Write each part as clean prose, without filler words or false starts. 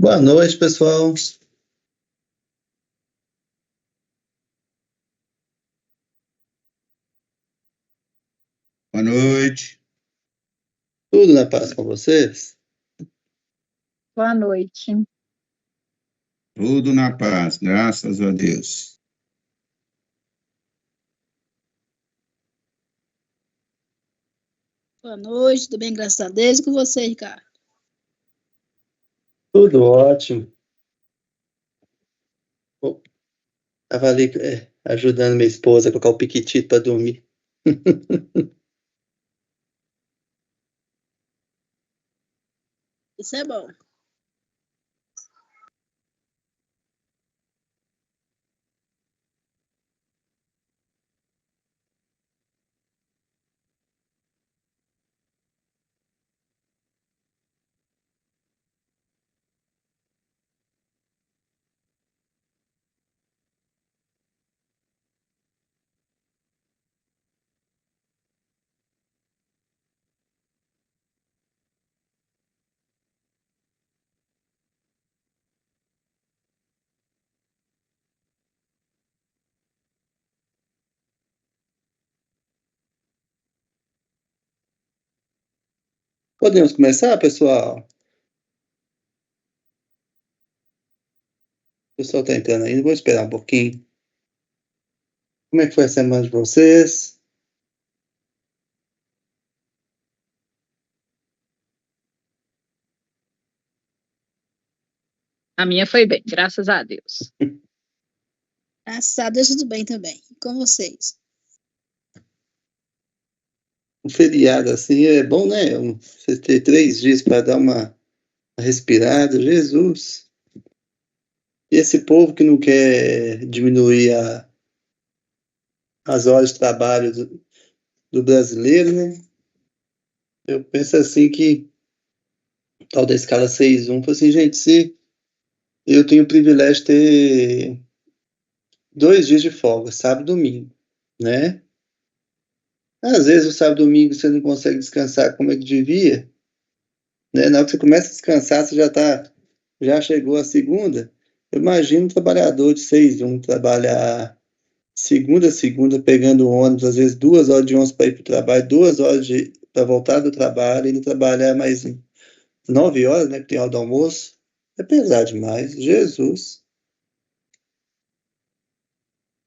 Boa noite, pessoal. Boa noite. Tudo na paz com vocês? Boa noite. Tudo na paz, graças a Deus. Boa noite, tudo bem, graças a Deus. E com você, Ricardo? Tudo ótimo. Tava ali ajudando minha esposa a colocar o piquitito para dormir. Isso é bom. Podemos começar, pessoal? O pessoal está entrando ainda, vou esperar um pouquinho. Como é que foi a semana de vocês? A minha foi bem, graças a Deus. Graças a Deus, tudo bem também. E com vocês? Um feriado assim é bom, né? Você ter 3 dias para dar uma respirada. Jesus! E esse povo que não quer diminuir as horas de trabalho do brasileiro, né? Eu penso assim que tal da escala 6-1, falei assim, gente, se eu tenho o privilégio de ter 2 dias de folga, sábado e domingo, né? Às vezes o sábado e domingo você não consegue descansar como é que devia, né? Na hora que você começa a descansar, você já chegou a segunda. Eu imagino um trabalhador de 6-1 trabalhar segunda a segunda, pegando ônibus, às vezes 2 horas de ônibus para ir para o trabalho, 2 horas para voltar do trabalho, e ainda trabalhar mais 9 horas, né? Que tem hora do almoço. É pesado demais. Jesus.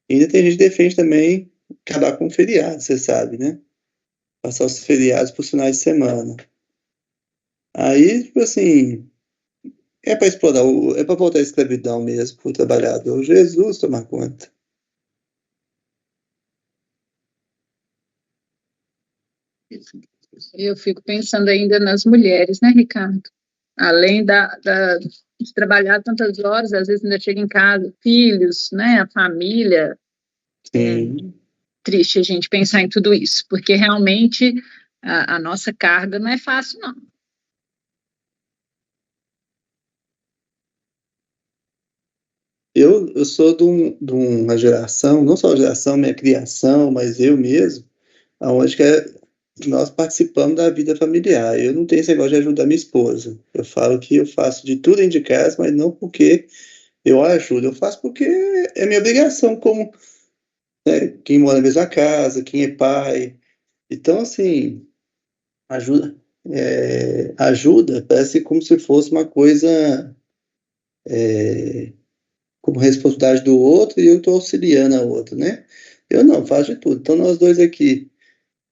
E ainda tem gente que defende também acabar com o feriado, você sabe, né? Passar os feriados para os finais de semana. Aí, tipo assim, é para explorar, é para voltar à escravidão mesmo para o trabalhador. Jesus tomar conta. Eu fico pensando ainda nas mulheres, né, Ricardo? Além de trabalhar tantas horas, às vezes ainda chega em casa, filhos, né, a família. Sim. Triste a gente pensar em tudo isso, porque realmente a nossa carga não é fácil, não. Eu sou de uma geração, não só a geração, minha criação, mas eu mesmo, aonde que nós participamos da vida familiar. Eu não tenho esse negócio de ajudar minha esposa. Eu falo que eu faço de tudo dentro de casa, mas não porque eu ajudo, eu faço porque é minha obrigação como, né, quem mora na mesma casa, quem é pai. Então, assim, ajuda, ajuda parece como se fosse uma coisa como responsabilidade do outro e eu estou auxiliando a outro, né? Eu não, faço de tudo. Então, nós dois aqui,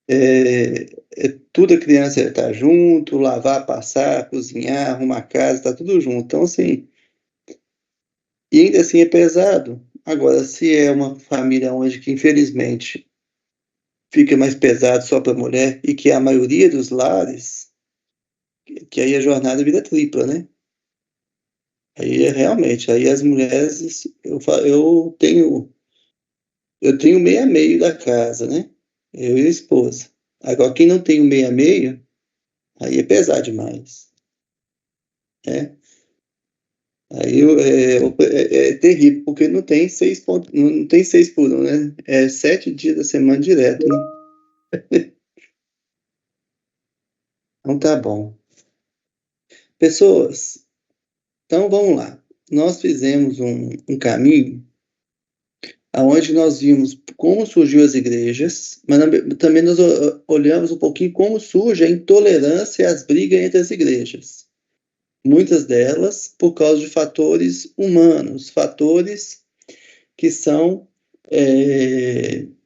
é, tudo a criança está junto, lavar, passar, cozinhar, arrumar a casa, está tudo junto. Então, assim, e ainda assim é pesado. Agora, se é uma família onde que, infelizmente, fica mais pesado só para a mulher e que é a maioria dos lares, que aí a jornada vira tripla, né? Aí realmente, aí as mulheres, eu tenho meio a meio da casa, né? Eu e a esposa. Agora, quem não tem o meio a meio, aí é pesado demais, né? Aí é terrível, porque não tem não tem 6 por 1, né? É 7 dias da semana direto, né? Então tá bom. Pessoas, Então, vamos lá. Nós fizemos um caminho onde nós vimos como surgiu as igrejas, mas também nós olhamos um pouquinho como surge a intolerância e as brigas entre as igrejas. Muitas delas por causa de fatores humanos, fatores que são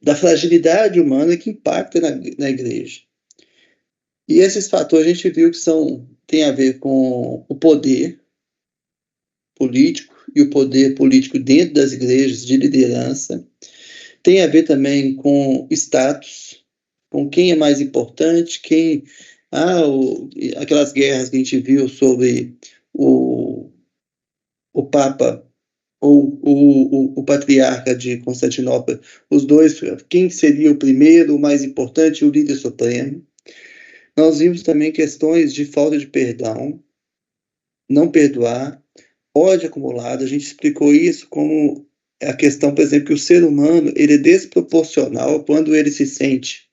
da fragilidade humana que impacta na igreja. E esses fatores a gente viu que tem a ver com o poder político e o poder político dentro das igrejas de liderança. Tem a ver também com status, com quem é mais importante, aquelas guerras que a gente viu sobre o Papa ou o patriarca de Constantinopla, os dois, quem seria o primeiro, o mais importante, o líder supremo. Nós vimos também questões de falta de perdão, não perdoar, ódio acumulado. A gente explicou isso como a questão, por exemplo, que o ser humano ele é desproporcional quando ele se sente,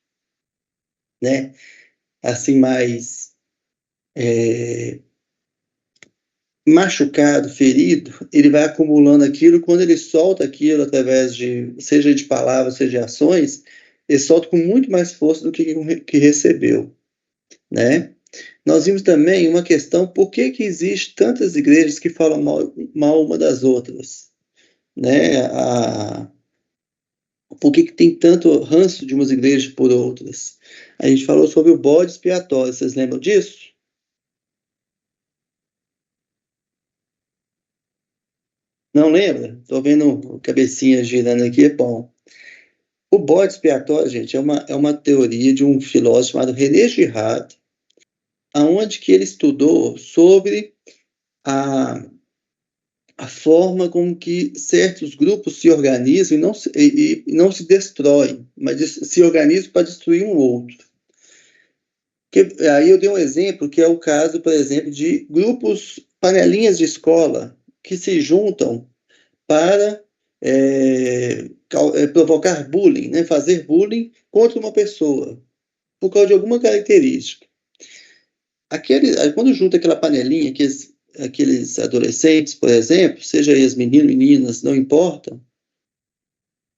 né, assim, mais machucado, ferido, ele vai acumulando aquilo. Quando ele solta aquilo através seja de palavras, seja de ações, ele solta com muito mais força do que recebeu, né? Nós vimos também uma questão: por que existe tantas igrejas que falam mal uma das outras, né? Por que tem tanto ranço de umas igrejas por outras? A gente falou sobre o bode expiatório, vocês lembram disso? Não lembra? Estou vendo cabecinha girando aqui, é bom. O bode expiatório, gente, é uma teoria de um filósofo chamado René Girard, aonde que ele estudou sobre a forma como que certos grupos se organizam e não se destroem, mas se organizam para destruir um outro. Aí eu dei um exemplo, que é o caso, por exemplo, de grupos, panelinhas de escola, que se juntam para provocar bullying, né? Fazer bullying contra uma pessoa, por causa de alguma característica. Quando junta aquela panelinha, aqueles adolescentes, por exemplo, seja eles meninos, meninas, não importa,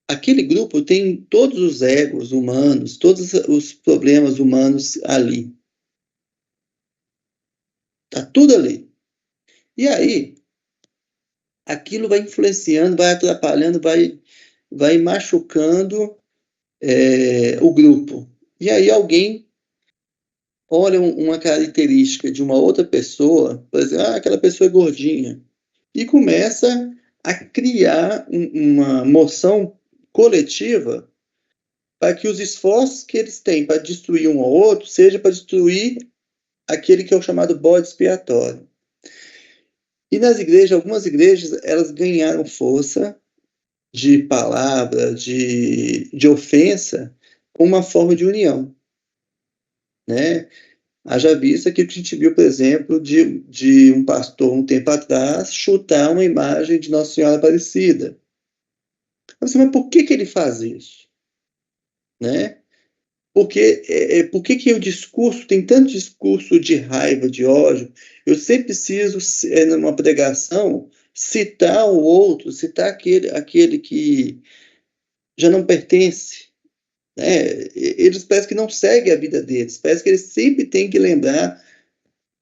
aquele grupo tem todos os egos humanos, todos os problemas humanos ali. Está tudo ali. E aí, aquilo vai influenciando, vai atrapalhando, vai machucando o grupo. E aí alguém olha uma característica de uma outra pessoa, por exemplo, aquela pessoa é gordinha, e começa a criar uma moção coletiva para que os esforços que eles têm para destruir um ao outro seja para destruir aquele que é o chamado bode expiatório. E nas igrejas, algumas igrejas, elas ganharam força de palavra, de ofensa, com uma forma de união, né? Haja vista que a gente viu, por exemplo, de um pastor um tempo atrás chutar uma imagem de Nossa Senhora Aparecida. Mas por que ele faz isso? Né? Por que o discurso, tem tanto discurso de raiva, de ódio? Eu sempre preciso, numa pregação, citar o outro, citar aquele que já não pertence. Né? Eles parecem que não seguem a vida deles, parece que eles sempre têm que lembrar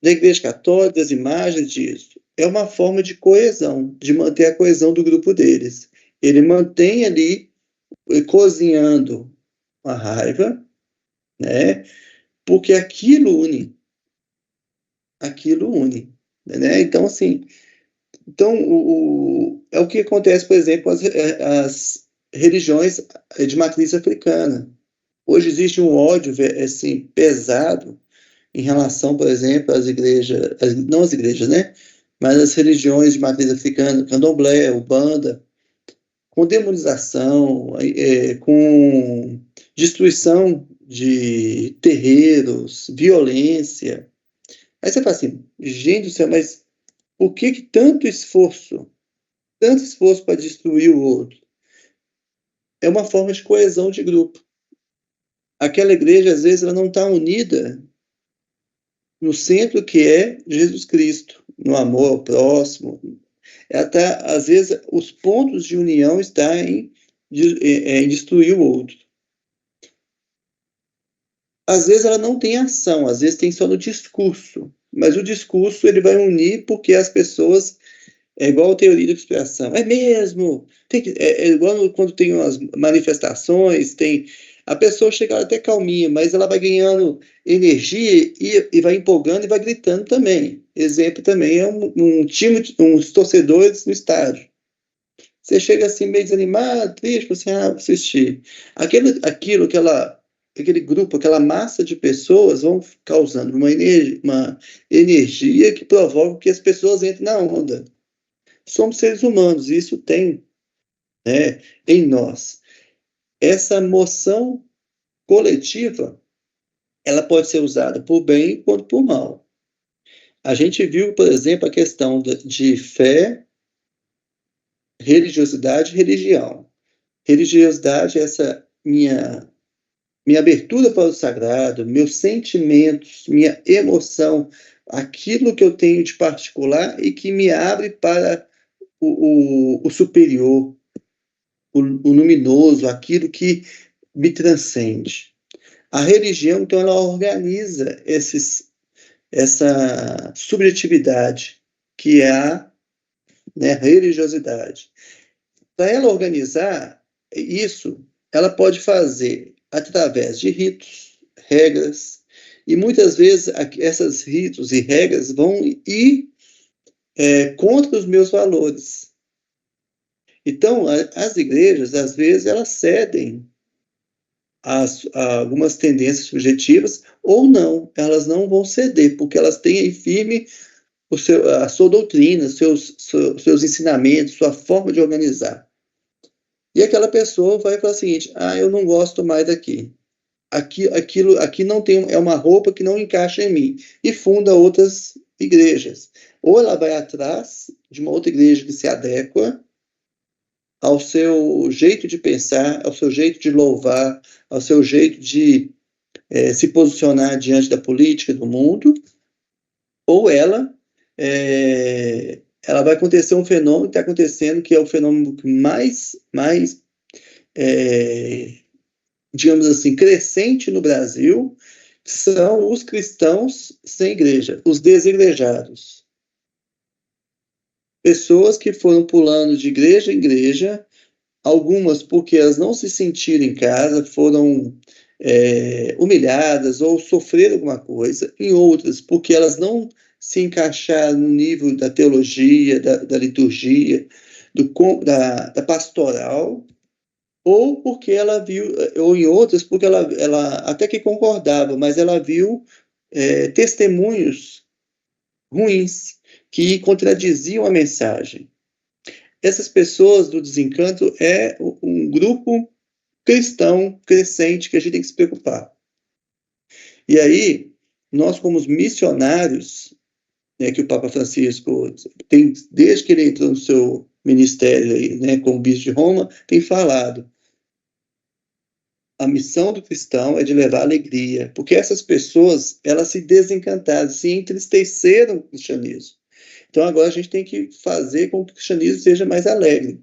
da Igreja Católica, das imagens disso. É uma forma de coesão, de manter a coesão do grupo deles. Ele mantém ali, cozinhando a raiva, né? Porque aquilo une. Aquilo une. Né? Então, assim, é o que acontece, por exemplo, com as religiões de matriz africana. Hoje existe um ódio assim, pesado em relação, por exemplo, às igrejas, não as igrejas, né? Mas as religiões de matriz africana, candomblé, ubanda, com demonização, com destruição de terreiros, violência. Aí você fala assim, gente do céu, mas por que tanto esforço para destruir o outro? É uma forma de coesão de grupo. Aquela igreja, às vezes, ela não está unida no centro que é Jesus Cristo, no amor ao próximo. Até, às vezes, os pontos de união estão em destruir o outro. Às vezes ela não tem ação, às vezes tem só no discurso. Mas o discurso ele vai unir porque as pessoas. É igual a teoria da conspiração. É mesmo. É igual quando tem umas manifestações, a pessoa chega até calminha, mas ela vai ganhando energia e vai empolgando e vai gritando também. Exemplo também é um time, uns torcedores no estádio. Você chega assim meio desanimado, triste, você vou assistir. Aquele grupo, aquela massa de pessoas vão causando uma energia que provoca que as pessoas entrem na onda. Somos seres humanos, e isso tem, né, em nós. Essa moção coletiva, ela pode ser usada por bem quanto por mal. A gente viu, por exemplo, a questão de fé, religiosidade e religião. Religiosidade é essa minha abertura para o sagrado, meus sentimentos, minha emoção, aquilo que eu tenho de particular e que me abre para o superior, o luminoso, aquilo que me transcende. A religião, então, ela organiza essa subjetividade que é a, né, religiosidade. Para ela organizar isso, ela pode fazer através de ritos, regras, e muitas vezes esses ritos e regras vão ir contra os meus valores. Então, as igrejas, às vezes, elas cedem a algumas tendências subjetivas ou não, elas não vão ceder, porque elas têm aí firme a sua doutrina, seus ensinamentos, sua forma de organizar. E aquela pessoa vai falar o seguinte: eu não gosto mais daqui. Aqui não tem, é uma roupa que não encaixa em mim. E funda outras igrejas. Ou ela vai atrás de uma outra igreja que se adequa ao seu jeito de pensar, ao seu jeito de louvar, ao seu jeito de se posicionar diante da política do mundo, ou ela vai acontecer um fenômeno que está acontecendo, que é o fenômeno mais digamos assim, crescente no Brasil, são os cristãos sem igreja, os desigrejados. Pessoas que foram pulando de igreja em igreja, algumas porque elas não se sentiram em casa, foram humilhadas ou sofreram alguma coisa, em outras porque elas não se encaixaram no nível da teologia, da liturgia, da pastoral, ou porque ela viu, ou em outras porque ela até que concordava, mas ela viu testemunhos ruins que contradiziam a mensagem. Essas pessoas do desencanto é um grupo cristão crescente que a gente tem que se preocupar. E aí, nós como missionários, né, que o Papa Francisco tem, desde que ele entrou no seu ministério aí, né, como bispo de Roma, tem falado: a missão do cristão é de levar alegria, porque essas pessoas, elas se desencantaram, se entristeceram com o cristianismo. Então agora a gente tem que fazer com que o cristianismo seja mais alegre.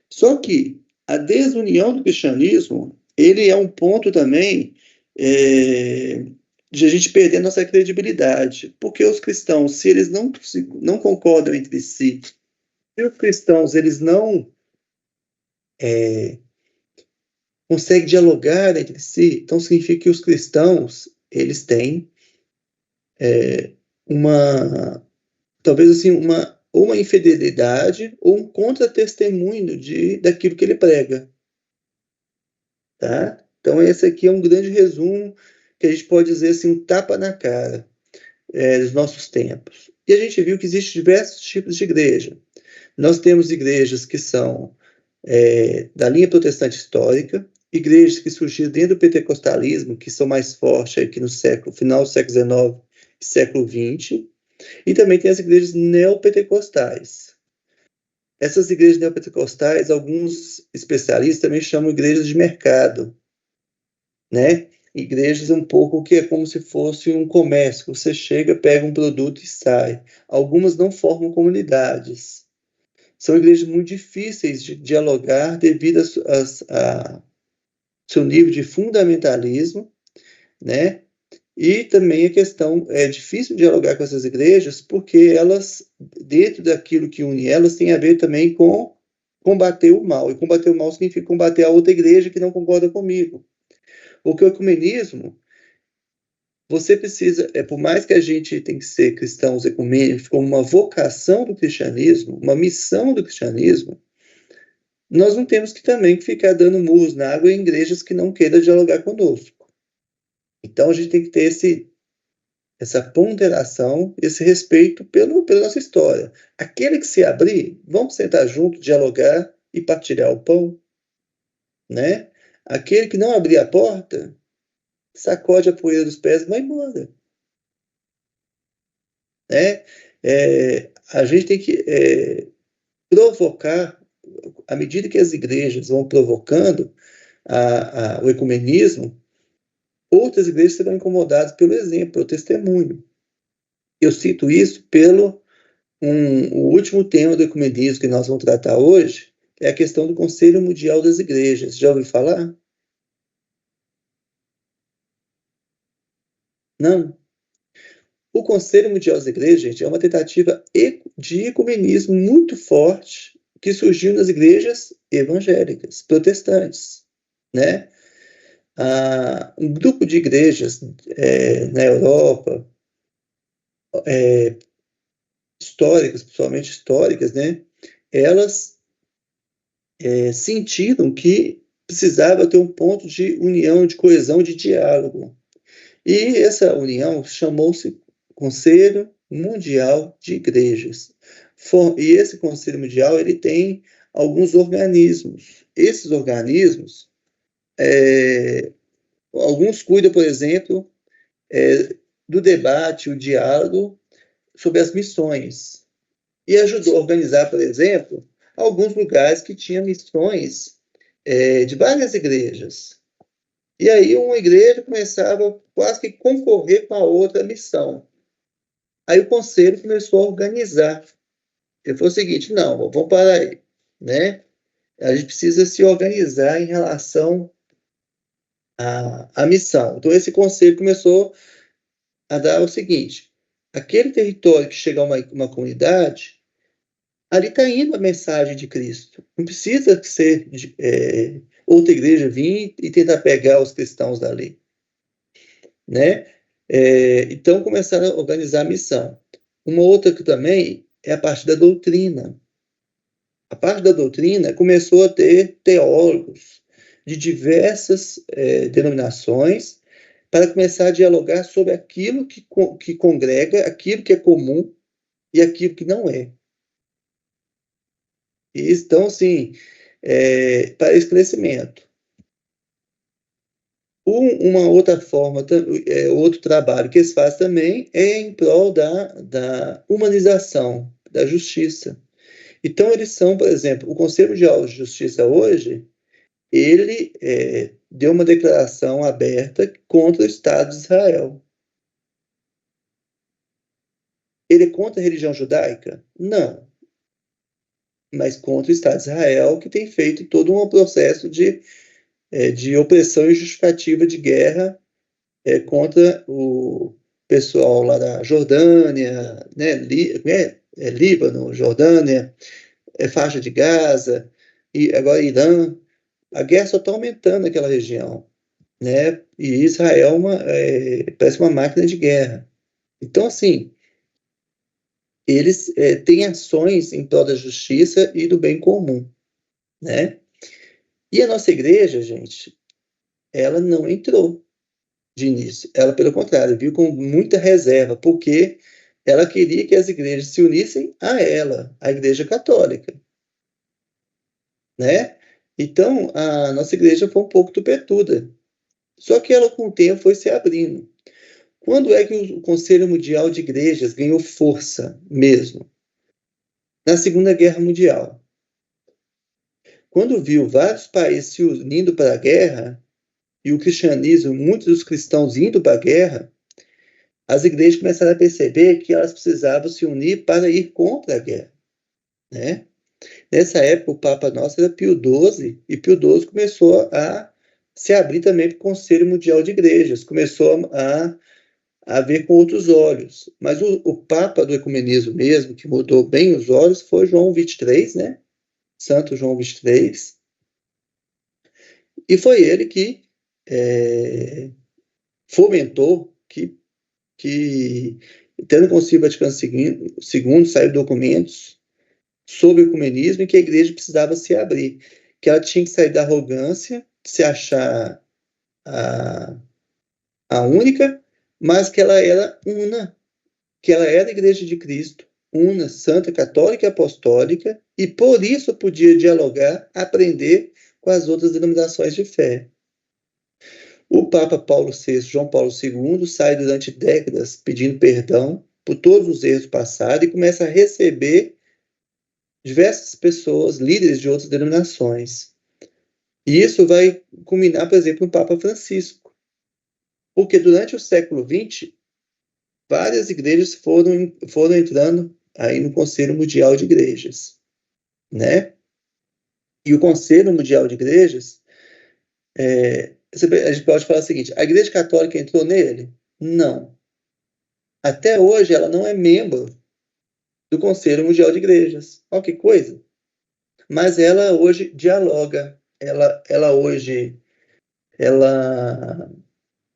Só que a desunião do cristianismo, ele é um ponto também de a gente perder nossa credibilidade, porque os cristãos, se eles não concordam entre si, se os cristãos eles não conseguem dialogar entre si, então significa que os cristãos eles têm talvez assim ou uma infidelidade ou um contra-testemunho daquilo que ele prega. Tá? Então, esse aqui é um grande resumo que a gente pode dizer assim, um tapa na cara dos nossos tempos. E a gente viu que existem diversos tipos de igreja. Nós temos igrejas que são da linha protestante histórica, igrejas que surgiram dentro do pentecostalismo, que são mais fortes aqui no final do século XIX e século XX, e também tem as igrejas neopentecostais. Essas igrejas neopentecostais, alguns especialistas também chamam igrejas de mercado, né? igrejas um pouco que é como se fosse um comércio. Você chega, pega um produto e sai. Algumas não formam comunidades. São igrejas muito difíceis de dialogar devido a seu nível de fundamentalismo, né? E também a questão, é difícil dialogar com essas igrejas porque elas, dentro daquilo que une elas, tem a ver também com combater o mal. E combater o mal significa combater a outra igreja que não concorda comigo. Porque o ecumenismo, você precisa, por mais que a gente tem que ser cristãos ecumênicos como uma vocação do cristianismo, uma missão do cristianismo, nós não temos que também ficar dando murros na água em igrejas que não queiram dialogar conosco. Então a gente tem que ter essa ponderação, esse respeito pela nossa história. Aquele que se abrir, vamos sentar junto, dialogar e partilhar o pão, né? Aquele que não abrir a porta, sacode a poeira dos pés e vai embora. Né? A gente tem que provocar, à medida que as igrejas vão provocando o ecumenismo, outras igrejas serão incomodadas pelo exemplo, pelo testemunho. Eu cito isso pelo o último tema do ecumenismo que nós vamos tratar hoje, é a questão do Conselho Mundial das Igrejas. Já ouviu falar? Não? O Conselho Mundial das Igrejas, gente, é uma tentativa de ecumenismo muito forte que surgiu nas igrejas evangélicas, protestantes, né? Um grupo de igrejas na Europa, históricas, principalmente históricas, né? Elas sentiram que precisava ter um ponto de união, de coesão, de diálogo. E essa união chamou-se Conselho Mundial de Igrejas. E esse Conselho Mundial ele tem alguns organismos. Esses organismos, alguns cuidam, por exemplo, do debate, o diálogo sobre as missões. E ajudou a organizar, por exemplo, alguns lugares que tinham missões de várias igrejas. E aí uma igreja começava quase que concorrer com a outra missão. Aí o conselho começou a organizar. Ele falou o seguinte, não, vamos parar aí, né? A gente precisa se organizar em relação à missão. Então esse conselho começou a dar o seguinte, aquele território que chega a uma comunidade, ali está indo a mensagem de Cristo. Não precisa ser outra igreja vir e tentar pegar os cristãos dali. Né? Então começaram a organizar a missão. Uma outra que também é a parte da doutrina. A parte da doutrina começou a ter teólogos de diversas denominações para começar a dialogar sobre aquilo que congrega, aquilo que é comum e aquilo que não é. E então, assim, para esclarecimento. Uma outra forma, outro trabalho que eles fazem também é em prol da humanização, da justiça. Então, eles são, por exemplo, o Conselho Mundial de Justiça hoje, ele deu uma declaração aberta contra o Estado de Israel. Ele é contra a religião judaica? Não. Mas contra o Estado de Israel, que tem feito todo um processo de opressão e justificativa de guerra contra o pessoal lá da Jordânia, né, Líbano, Jordânia, faixa de Gaza, e agora Irã. A guerra só está aumentando naquela região, né? E Israel parece uma máquina de guerra. Então, assim, eles têm ações em prol da justiça e do bem comum, né? E a nossa igreja, gente, ela não entrou de início. Ela, pelo contrário, viu com muita reserva, porque ela queria que as igrejas se unissem a ela, a Igreja Católica, né? Então, a nossa igreja foi um pouco tupetuda. Só que ela, com o tempo, foi se abrindo. Quando é que o Conselho Mundial de Igrejas ganhou força mesmo? Na Segunda Guerra Mundial. Quando viu vários países se unindo para a guerra, e o cristianismo, muitos dos cristãos indo para a guerra, as igrejas começaram a perceber que elas precisavam se unir para ir contra a guerra, né? Nessa época, o Papa nosso era Pio XII, e Pio XII começou a se abrir também para o Conselho Mundial de Igrejas, começou a ver com outros olhos. Mas o Papa do ecumenismo mesmo, que mudou bem os olhos, foi João XXIII, né? Santo João XXIII. E foi ele que fomentou que tendo o Concílio Vaticano II, saiu documentos sobre o ecumenismo e que a igreja precisava se abrir, que ela tinha que sair da arrogância, de se achar a única, mas que ela era una, que ela era a igreja de Cristo, una, santa, católica e apostólica, e por isso podia dialogar, aprender com as outras denominações de fé. O Papa Paulo VI, João Paulo II, sai durante décadas pedindo perdão por todos os erros passados e começa a receber diversas pessoas, líderes de outras denominações. E isso vai culminar, por exemplo, no Papa Francisco. Porque durante o século XX, várias igrejas foram entrando aí no Conselho Mundial de Igrejas, né? E o Conselho Mundial de Igrejas, a gente pode falar o seguinte, a Igreja Católica entrou nele? Não. Até hoje ela não é membro do Conselho Mundial de Igrejas. Olha que coisa. Mas ela hoje dialoga, ela hoje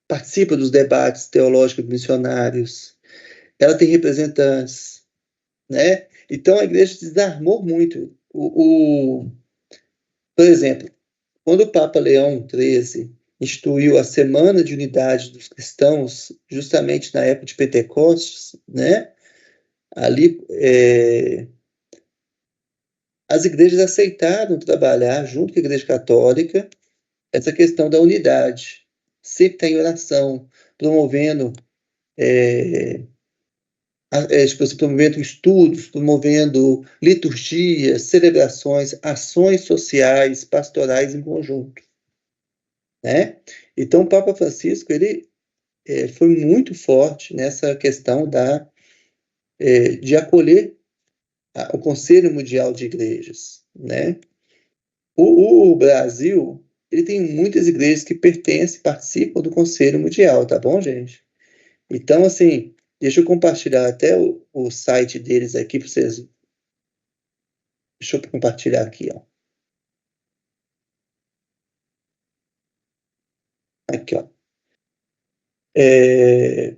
participa dos debates teológicos missionários, ela tem representantes, né? Então a igreja desarmou muito. Por exemplo, quando o Papa Leão XIII instituiu a Semana de Unidade dos Cristãos, justamente na época de Pentecostes, né? Ali as igrejas aceitaram trabalhar junto com a Igreja Católica essa questão da unidade. Sempre tem oração, promovendo promovendo estudos, promovendo liturgias, celebrações, ações sociais, pastorais em conjunto, né? Então, o Papa Francisco ele foi muito forte nessa questão de acolher o Conselho Mundial de Igrejas, né? O Brasil ele tem muitas igrejas que participam do Conselho Mundial, tá bom, gente? Então, assim, deixa eu compartilhar até o site deles aqui para vocês. Deixa eu compartilhar aqui, ó. Aqui, ó.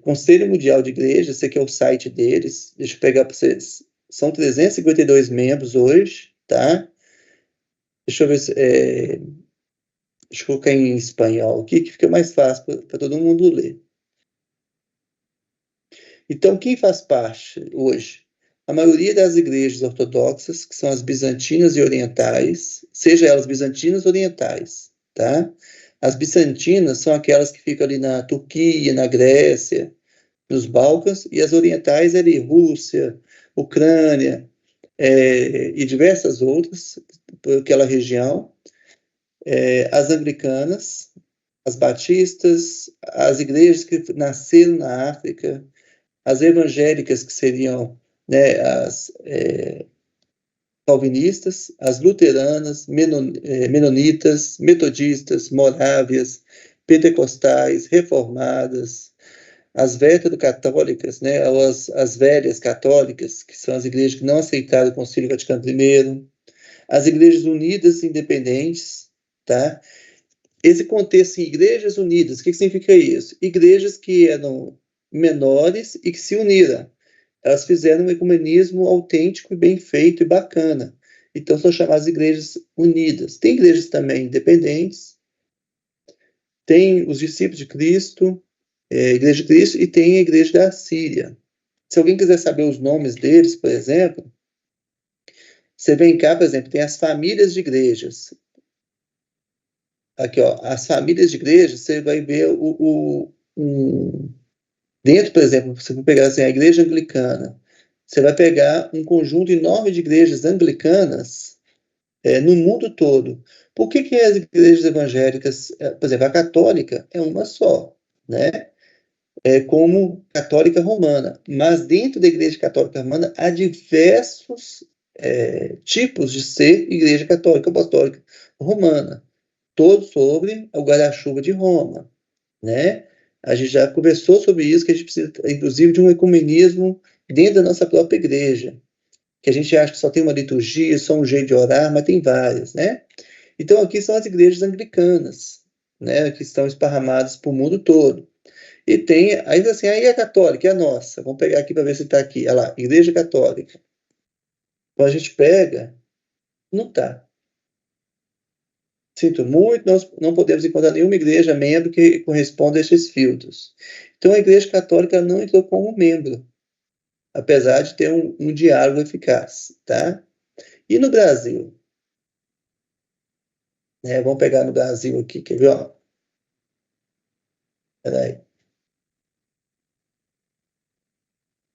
Conselho Mundial de Igrejas, esse aqui é o site deles. Deixa eu pegar para vocês. São 352 membros hoje, tá? Deixa eu ver se... deixa eu colocar em espanhol aqui, que fica mais fácil para todo mundo ler. Então, quem faz parte hoje? A maioria das igrejas ortodoxas, que são as bizantinas e orientais, seja elas bizantinas ou orientais, tá? As bizantinas são aquelas que ficam ali na Turquia, na Grécia, nos Balcãs, e as orientais ali, Rússia, Ucrânia, e diversas outras, por aquela região. As anglicanas, as batistas, as igrejas que nasceram na África, as evangélicas, que seriam, né, as calvinistas, as luteranas, menonitas, metodistas, morávias, pentecostais, reformadas, as veterocatólicas, né, as velhas católicas, que são as igrejas que não aceitaram o Concílio Vaticano I, as igrejas unidas independentes, tá? Esse contexto em igrejas unidas, o que significa isso? Igrejas que eram menores e que se uniram. Elas fizeram um ecumenismo autêntico e bem feito e bacana. Então, são chamadas igrejas unidas. Tem igrejas também independentes, tem os discípulos de Cristo, Igreja de Cristo, e tem a Igreja da Síria. Se alguém quiser saber os nomes deles, por exemplo, você vem cá, por exemplo, tem as famílias de igrejas. Aqui, ó, as famílias de igrejas, você vai ver dentro, por exemplo, você vai pegar assim, a igreja anglicana, você vai pegar um conjunto enorme de igrejas anglicanas no mundo todo. Por que as igrejas evangélicas, por exemplo, a católica é uma só, né? Como católica romana, mas dentro da igreja católica romana há diversos tipos de ser igreja católica apostólica romana, todos sobre o guarda-chuva de Roma, né? A gente já conversou sobre isso, que a gente precisa, inclusive, de um ecumenismo dentro da nossa própria igreja, que a gente acha que só tem uma liturgia, só um jeito de orar, mas tem várias, né? Então, aqui são as igrejas anglicanas, né, que estão esparramadas para o mundo todo. E tem, ainda assim, aí a católica, é a nossa. Vamos pegar aqui para ver se está aqui. Olha lá, Igreja Católica. Quando a gente pega, não está. Sinto muito, nós não podemos encontrar nenhuma igreja membro que corresponda a esses filtros. Então, a Igreja Católica não entrou como membro, apesar de ter um diálogo eficaz, tá? E no Brasil? Vamos pegar no Brasil aqui, quer ver? Ó? Peraí.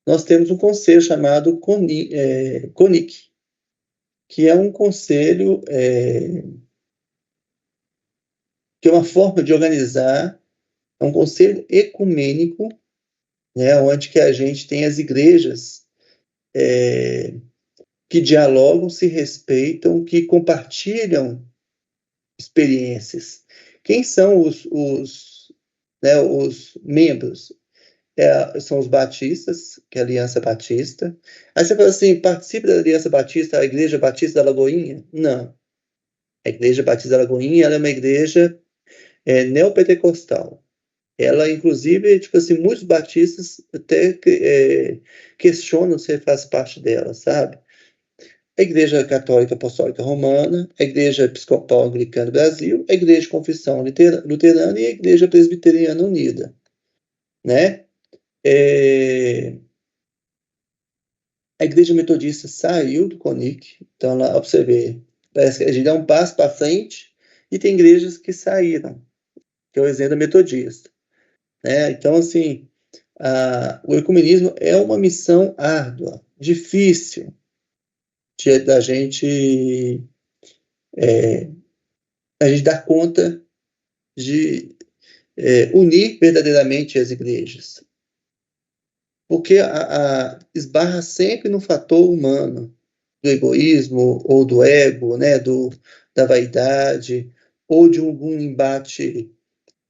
Nós temos um conselho chamado CONIC, que é um conselho, que é uma forma de organizar, é um conselho ecumênico, né, onde que a gente tem as igrejas que dialogam, se respeitam, que compartilham experiências. Quem são os membros? São os batistas, que é a Aliança Batista. Aí você fala assim, participa da Aliança Batista, a Igreja Batista da Lagoinha? Não. A Igreja Batista da Lagoinha, ela é uma igreja neopentecostal. Ela, inclusive, tipo assim, muitos batistas até questionam se faz parte dela, sabe? A Igreja Católica Apostólica Romana, a Igreja Episcopal Anglicana do Brasil, a Igreja de Confissão Luterana e a Igreja Presbiteriana Unida, né? A Igreja Metodista saiu do CONIC, então lá, pra você ver, parece que a gente dá um passo para frente e tem igrejas que saíram, que é o exemplo da Metodista, né? Então, assim, o ecumenismo é uma missão árdua, difícil da gente dar conta de unir verdadeiramente as igrejas, porque esbarra sempre no fator humano, do egoísmo ou do ego, né, da vaidade, ou de algum embate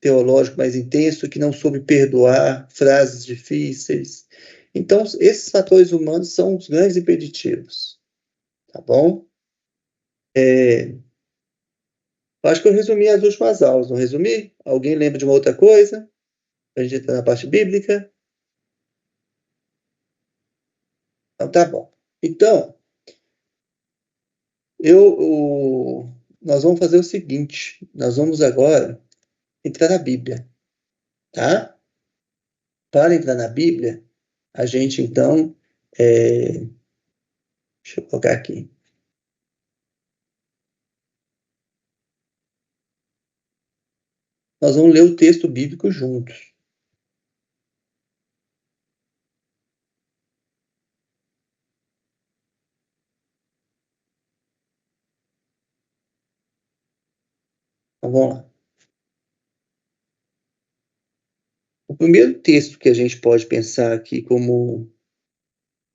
teológico mais intenso que não soube perdoar frases difíceis. Então, esses fatores humanos são os grandes impeditivos, tá bom? Acho que eu resumi as últimas aulas, não resumi? Alguém lembra de uma outra coisa? A gente entrar na parte bíblica? Então, tá bom. Então, nós vamos fazer o seguinte, nós vamos agora entrar na Bíblia, tá? Para entrar na Bíblia, a gente, então, deixa eu colocar aqui. Nós vamos ler o texto bíblico juntos. Então, vamos lá. O primeiro texto que a gente pode pensar aqui como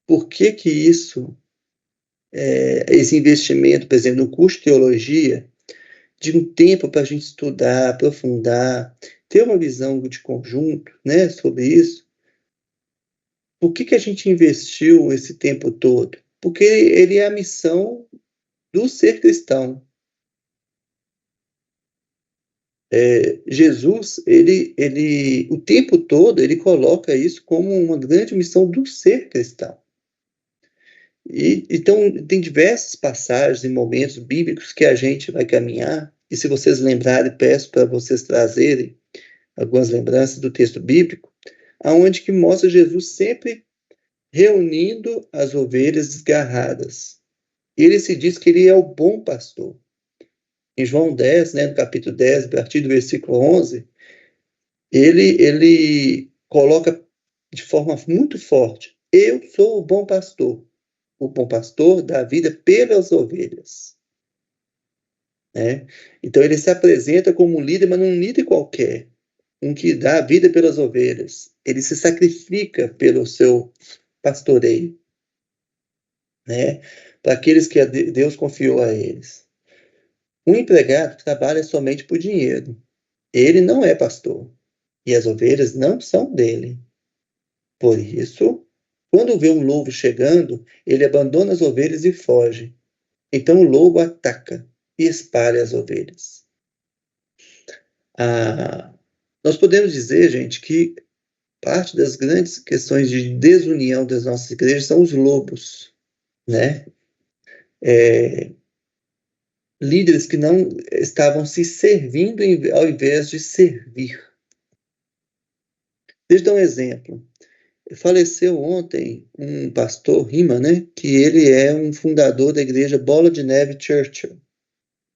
por que isso, esse investimento, por exemplo, no curso de teologia, de um tempo para a gente estudar, aprofundar, ter uma visão de conjunto, né, sobre isso. Por que a gente investiu esse tempo todo? Porque ele é a missão do ser cristão. Jesus, ele o tempo todo, ele coloca isso como uma grande missão do ser cristão. Então, tem diversas passagens e momentos bíblicos que a gente vai caminhar, e se vocês lembrarem, peço para vocês trazerem algumas lembranças do texto bíblico, aonde que mostra Jesus sempre reunindo as ovelhas desgarradas. Ele se diz que ele é o bom pastor. Em João 10, né, no capítulo 10, a partir do versículo 11, ele coloca de forma muito forte: eu sou o bom pastor. O bom pastor dá vida pelas ovelhas. né? Então ele se apresenta como um líder, mas não um líder qualquer, um que dá a vida pelas ovelhas. Ele se sacrifica pelo seu pastoreio, né? Para aqueles que Deus confiou a eles. Um empregado trabalha somente por dinheiro. Ele não é pastor. E as ovelhas não são dele. Por isso, quando vê um lobo chegando, ele abandona as ovelhas e foge. Então o lobo ataca e espalha as ovelhas. Nós podemos dizer, gente, que parte das grandes questões de desunião das nossas igrejas são os lobos, né? Líderes que não estavam se servindo ao invés de servir. Deixa eu dar um exemplo. Faleceu ontem um pastor Rima, né? Que ele é um fundador da igreja Bola de Neve Churchill.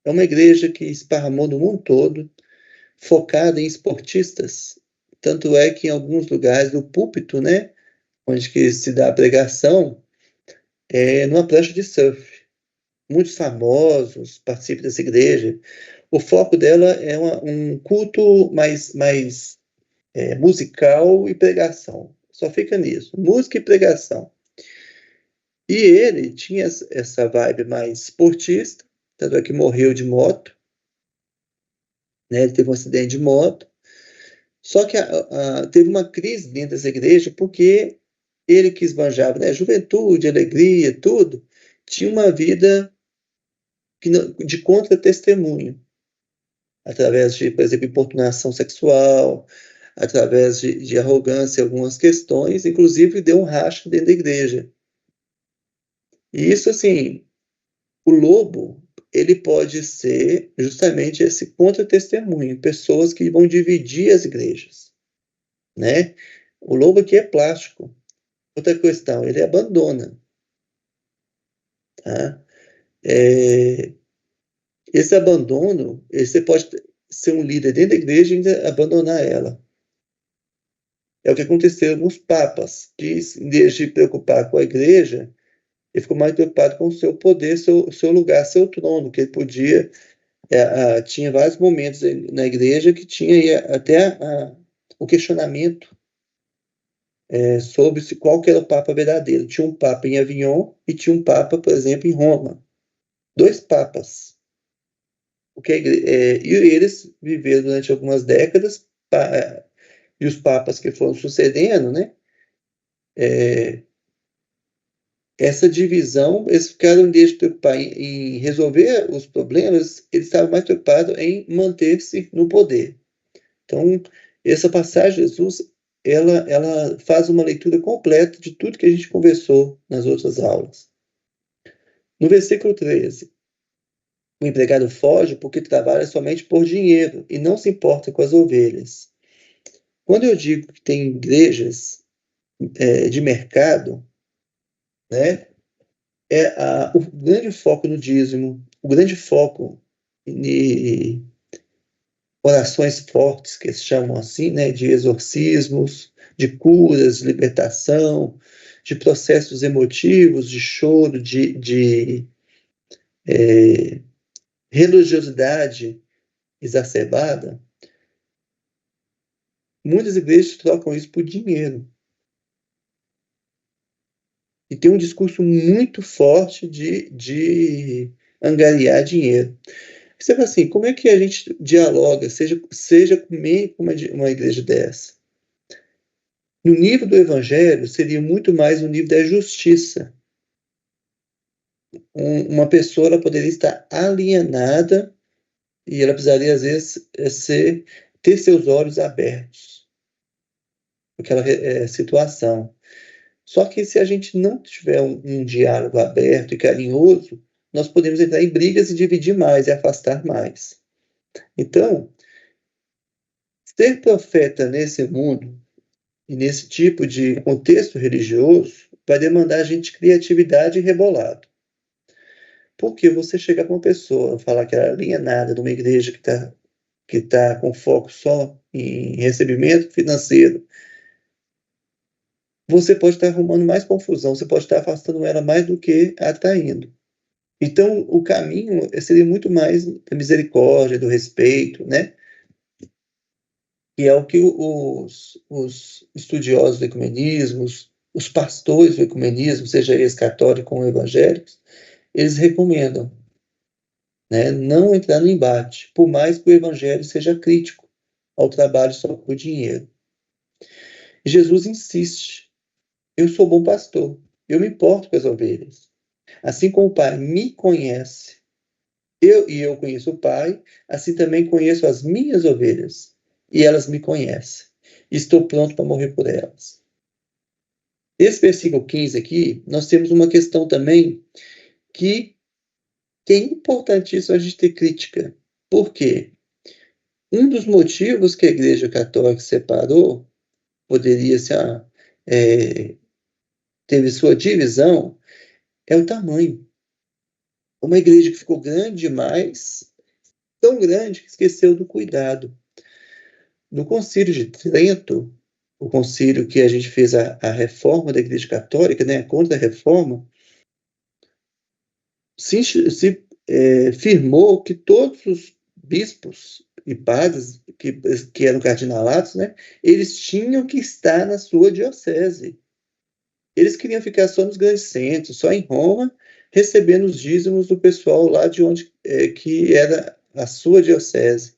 É uma igreja que esparramou no mundo todo, focada em esportistas. Tanto é que em alguns lugares do púlpito, né? Onde que se dá a pregação, é numa prancha de surf. Muitos famosos participam dessa igreja. O foco dela é um culto mais musical e pregação. Só fica nisso, música e pregação. E ele tinha essa vibe mais esportista, tanto é que morreu de moto, né? Ele teve um acidente de moto. Só que teve uma crise dentro dessa igreja porque ele que esbanjava, né? Juventude, alegria, tudo, tinha uma vida de contra-testemunho, através de, por exemplo, importunação sexual, através de arrogância em algumas questões, inclusive deu um racha dentro da igreja. E isso, assim, o lobo, ele pode ser justamente esse contra-testemunho, pessoas que vão dividir as igrejas, né? O lobo aqui é plástico. Outra questão, ele abandona, tá? Esse abandono, você pode ser um líder dentro da igreja e ainda abandonar ela. É o que aconteceu com os papas, que em vez de preocupar com a igreja, ele ficou mais preocupado com o seu poder, seu lugar, seu trono, que ele podia. Tinha vários momentos na igreja que tinha até o questionamento sobre qual que era o Papa verdadeiro. Tinha um Papa em Avignon e tinha um Papa, por exemplo, em Roma. 2 papas. E eles viveram durante algumas décadas, e os papas que foram sucedendo, né? Essa divisão, eles ficaram, em vez de preocupar em resolver os problemas, eles estavam mais preocupados em manter-se no poder. Então, essa passagem de Jesus, ela faz uma leitura completa de tudo que a gente conversou nas outras aulas. No versículo 13, o empregado foge porque trabalha somente por dinheiro e não se importa com as ovelhas. Quando eu digo que tem igrejas de mercado, né, o grande foco no dízimo, o grande foco em orações fortes, que eles chamam assim, né, de exorcismos, de curas, de libertação, de processos emotivos, de choro, de religiosidade exacerbada. Muitas igrejas trocam isso por dinheiro. E tem um discurso muito forte de angariar dinheiro. Você fala assim, como é que a gente dialoga, seja com uma igreja dessa? No nível do evangelho, seria muito mais no nível da justiça. Uma pessoa ela poderia estar alienada e ela precisaria, às vezes, ter seus olhos abertos para aquela situação. Só que se a gente não tiver um diálogo aberto e carinhoso, nós podemos entrar em brigas e dividir mais e afastar mais. Então, ser profeta nesse mundo e nesse tipo de contexto religioso vai demandar a gente criatividade e rebolado. Porque você chegar para uma pessoa, falar que ela é alienada de uma igreja que tá com foco só em recebimento financeiro, você pode estar arrumando mais confusão, você pode estar afastando ela mais do que atraindo. Então, o caminho seria muito mais da misericórdia, do respeito, né? E é o que os estudiosos do ecumenismo, os pastores do ecumenismo, seja eles católicos ou evangélicos, eles recomendam, né? Não entrar no embate, por mais que o evangelho seja crítico ao trabalho só por dinheiro. E Jesus insiste: eu sou bom pastor, eu me importo com as ovelhas. Assim como o Pai me conhece, eu conheço o Pai, assim também conheço as minhas ovelhas, e elas me conhecem. Estou pronto para morrer por elas. Esse versículo 15 aqui, nós temos uma questão também que é importantíssimo a gente ter crítica. Por quê? Um dos motivos que a Igreja Católica separou, poderia ser, teve sua divisão, é o tamanho. Uma igreja que ficou grande demais, tão grande que esqueceu do cuidado. No Concílio de Trento, o concílio que a gente fez a reforma da Igreja Católica, né, a Contra-Reforma, se firmou que todos os bispos e padres que eram cardinalatos, né, eles tinham que estar na sua diocese. Eles queriam ficar só nos grandes centros, só em Roma, recebendo os dízimos do pessoal lá de onde que era a sua diocese.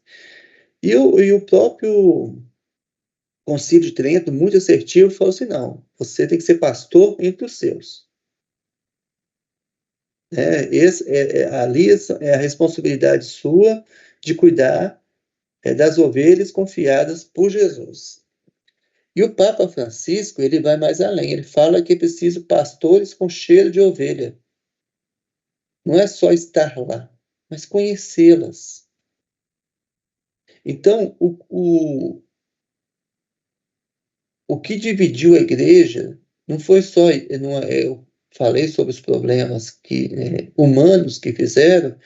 E o próprio Concílio de Trento, muito assertivo, falou assim: não, você tem que ser pastor entre os seus. Ali é a responsabilidade sua de cuidar das ovelhas confiadas por Jesus. E o Papa Francisco, ele vai mais além, ele fala que é preciso pastores com cheiro de ovelha. Não é só estar lá, mas conhecê-las. Então, o que dividiu a igreja não foi só. Eu falei sobre os problemas humanos que fizeram,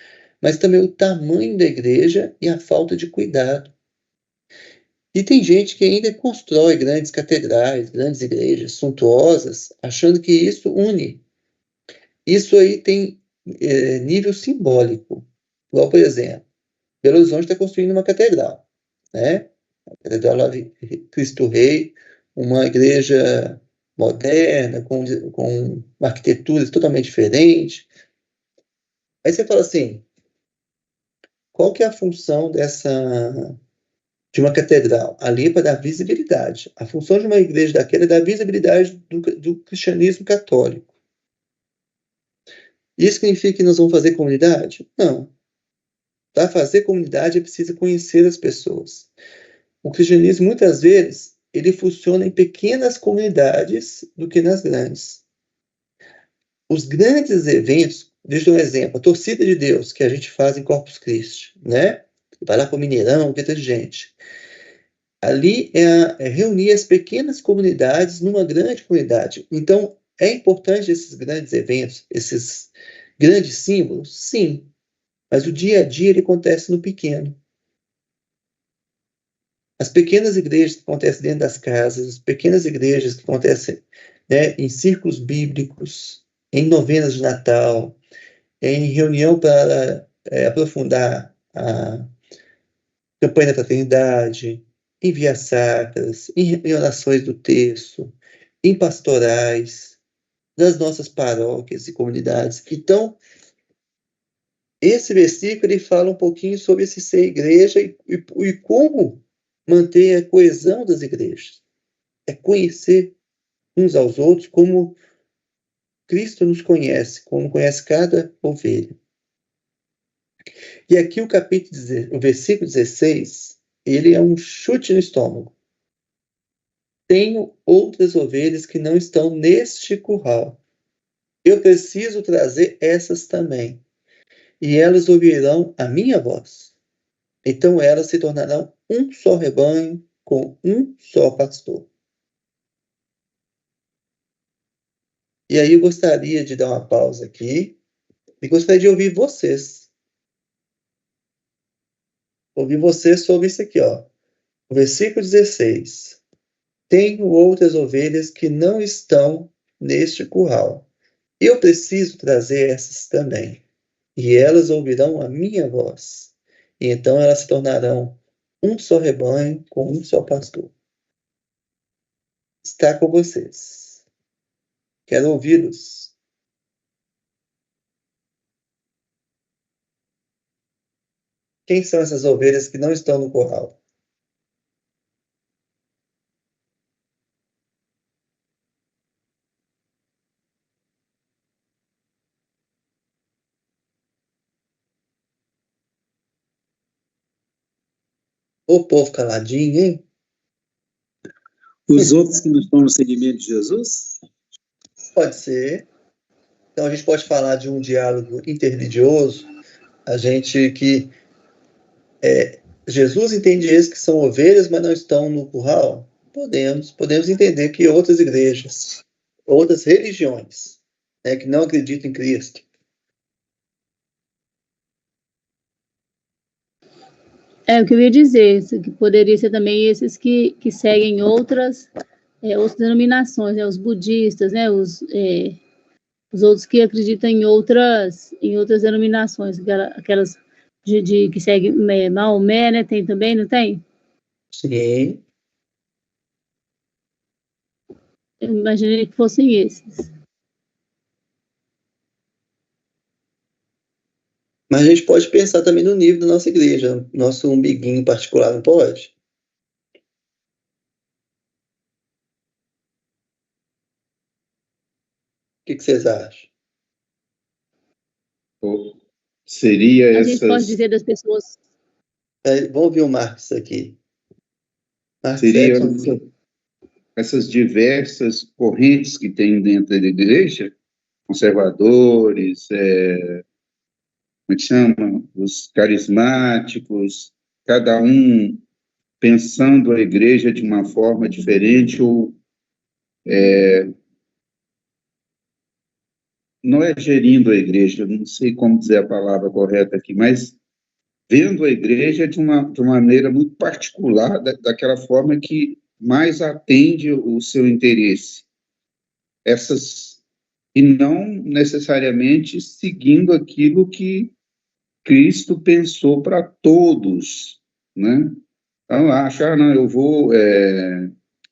mas também o tamanho da igreja e a falta de cuidado. E tem gente que ainda constrói grandes catedrais, grandes igrejas suntuosas, achando que isso une. Isso aí tem nível simbólico. Igual, por exemplo, Belo Horizonte está construindo uma catedral, né? A Catedral lá de Cristo Rei, uma igreja moderna, com uma arquitetura totalmente diferente. Aí você fala assim, qual que é a função de uma catedral? Ali é para dar visibilidade. A função de uma igreja daquela é dar visibilidade do cristianismo católico. Isso significa que nós vamos fazer comunidade? Não. Para fazer comunidade é preciso conhecer as pessoas. O cristianismo, muitas vezes, ele funciona em pequenas comunidades do que nas grandes. Os grandes eventos, deixa eu dar um exemplo, a Torcida de Deus, que a gente faz em Corpus Christi, né? Vai lá para o Mineirão, que tem gente. Ali é reunir as pequenas comunidades numa grande comunidade. Então, é importante esses grandes eventos, esses grandes símbolos? Sim. Mas o dia a dia ele acontece no pequeno. As pequenas igrejas que acontecem dentro das casas, as pequenas igrejas que acontecem, né, em círculos bíblicos, em novenas de Natal, em reunião para aprofundar a campanha da fraternidade, em vias sacras, em orações do texto, em pastorais, nas nossas paróquias e comunidades. Então, esse versículo ele fala um pouquinho sobre esse ser igreja e como manter a coesão das igrejas. É conhecer uns aos outros como Cristo nos conhece, como conhece cada ovelha. E aqui o versículo 16, ele é um chute no estômago. Tenho outras ovelhas que não estão neste curral. Eu preciso trazer essas também. E elas ouvirão a minha voz. Então elas se tornarão um só rebanho com um só pastor. E aí eu gostaria de dar uma pausa aqui e gostaria de ouvir vocês. Ouvir vocês sobre isso aqui, ó. O versículo 16. Tenho outras ovelhas que não estão neste curral. Eu preciso trazer essas também. e elas ouvirão a minha voz. E então elas se tornarão um só rebanho com um só pastor. Está com vocês. Quero ouvi-los. Quem são essas ovelhas que não estão no curral? O povo caladinho, hein? Os outros que não estão no seguimento de Jesus? Pode ser. Então a gente pode falar de um diálogo interreligioso. A gente que Jesus entende eles que são ovelhas, mas não estão no curral? Podemos entender que outras igrejas, outras religiões, né, que não acreditam em Cristo. O que eu ia dizer, isso que poderia ser também esses que seguem outras denominações, né, os budistas, né, os outros que acreditam em outras denominações, aquelas que seguem Maomé, né, tem também, não tem? Sim. Eu imaginei que fossem esses. Mas a gente pode pensar também no nível da nossa igreja, nosso umbiguinho particular, não pode? O que vocês acham? Seria A gente pode essas, dizer das pessoas. Vamos ouvir o Marcos aqui. Marcos seria Edson. essas diversas correntes que tem dentro da igreja, conservadores, como é que chama? Os carismáticos, cada um pensando a igreja de uma forma diferente, ou não é gerindo a igreja, não sei como dizer a palavra correta aqui, mas vendo a igreja de uma maneira muito particular, daquela forma que mais atende o seu interesse. E não necessariamente seguindo aquilo que Cristo pensou para todos, né? Então, não, eu vou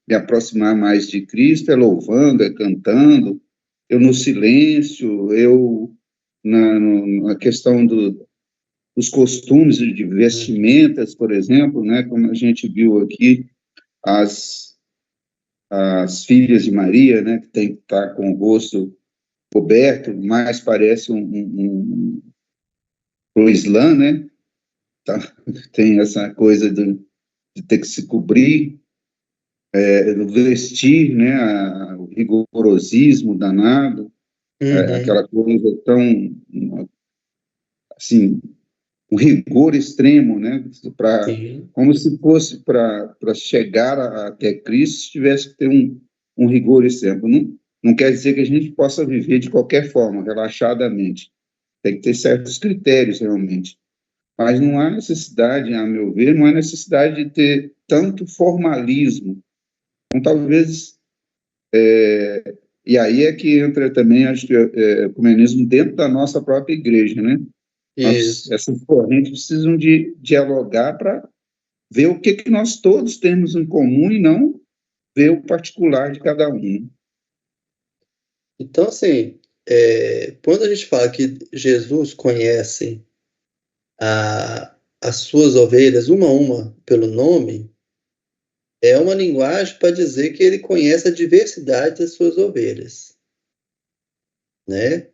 me aproximar mais de Cristo, louvando, cantando, eu no silêncio, eu na questão dos costumes de vestimentas, por exemplo, né, como a gente viu aqui, as filhas de Maria, né, que tem que estar com o rosto coberto, mais parece o Islã, né, tá, tem essa coisa de ter que se cobrir, vestir, né, o rigorosismo danado, aquela coisa tão, assim, um rigor extremo, né, como se fosse para chegar até Cristo, tivesse que ter um rigor extremo. Não quer dizer que a gente possa viver de qualquer forma, relaxadamente. Tem que ter certos critérios, realmente. Mas não há necessidade, a meu ver, não há necessidade de ter tanto formalismo. Então, talvez... e aí é que entra também, acho que, o ecumenismo dentro da nossa própria igreja, né? Essas correntes precisam de dialogar para ver o que nós todos temos em comum e não ver o particular de cada um. Então, assim, quando a gente fala que Jesus conhece as suas ovelhas uma a uma pelo nome, é uma linguagem para dizer que ele conhece a diversidade das suas ovelhas, né?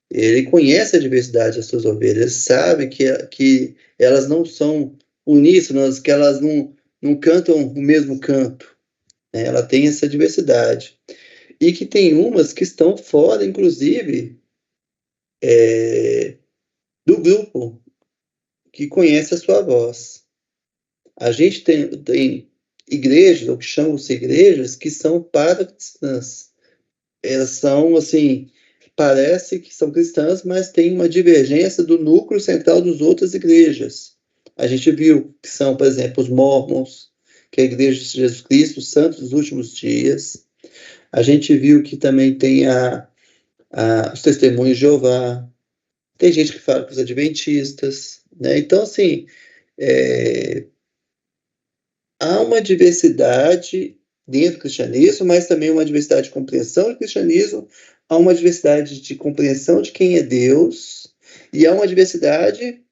Ele conhece a diversidade das suas ovelhas, sabe que elas não são uníssonas, que elas não cantam o mesmo canto, né? Ela tem essa diversidade. E que tem umas que estão fora, inclusive, do grupo, que conhece a sua voz. A gente tem igrejas, ou que chamam-se igrejas, que são para-cristãs. Elas são, assim, parece que são cristãs, mas tem uma divergência do núcleo central das outras igrejas. A gente viu que são, por exemplo, os Mormons, que é a Igreja de Jesus Cristo, os Santos dos Últimos Dias. A gente viu que também tem os Testemunhos de Jeová, tem gente que fala com os adventistas, né? Então, assim, há uma diversidade dentro do cristianismo, mas também uma diversidade de compreensão do cristianismo, há uma diversidade de compreensão de quem é Deus, e há uma diversidade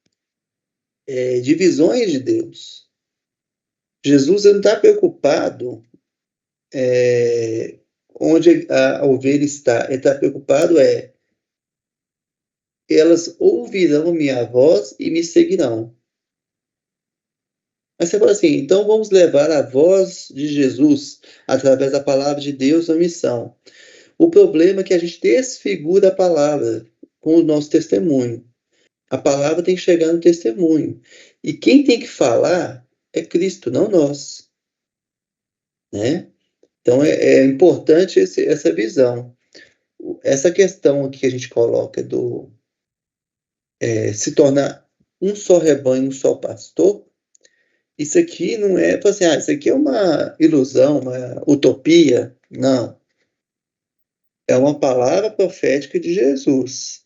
de visões de Deus. Jesus não está preocupado onde a ovelha está, ele está preocupado elas ouvirão minha voz e me seguirão. Mas você fala assim, então vamos levar a voz de Jesus através da palavra de Deus na missão. O problema é que a gente desfigura a palavra com o nosso testemunho. A palavra tem que chegar no testemunho. E quem tem que falar é Cristo, não nós. Né? Então é importante essa visão. Essa questão que a gente coloca do se tornar um só rebanho, um só pastor, isso aqui não é, assim, isso aqui é uma ilusão, uma utopia. Não. É uma palavra profética de Jesus.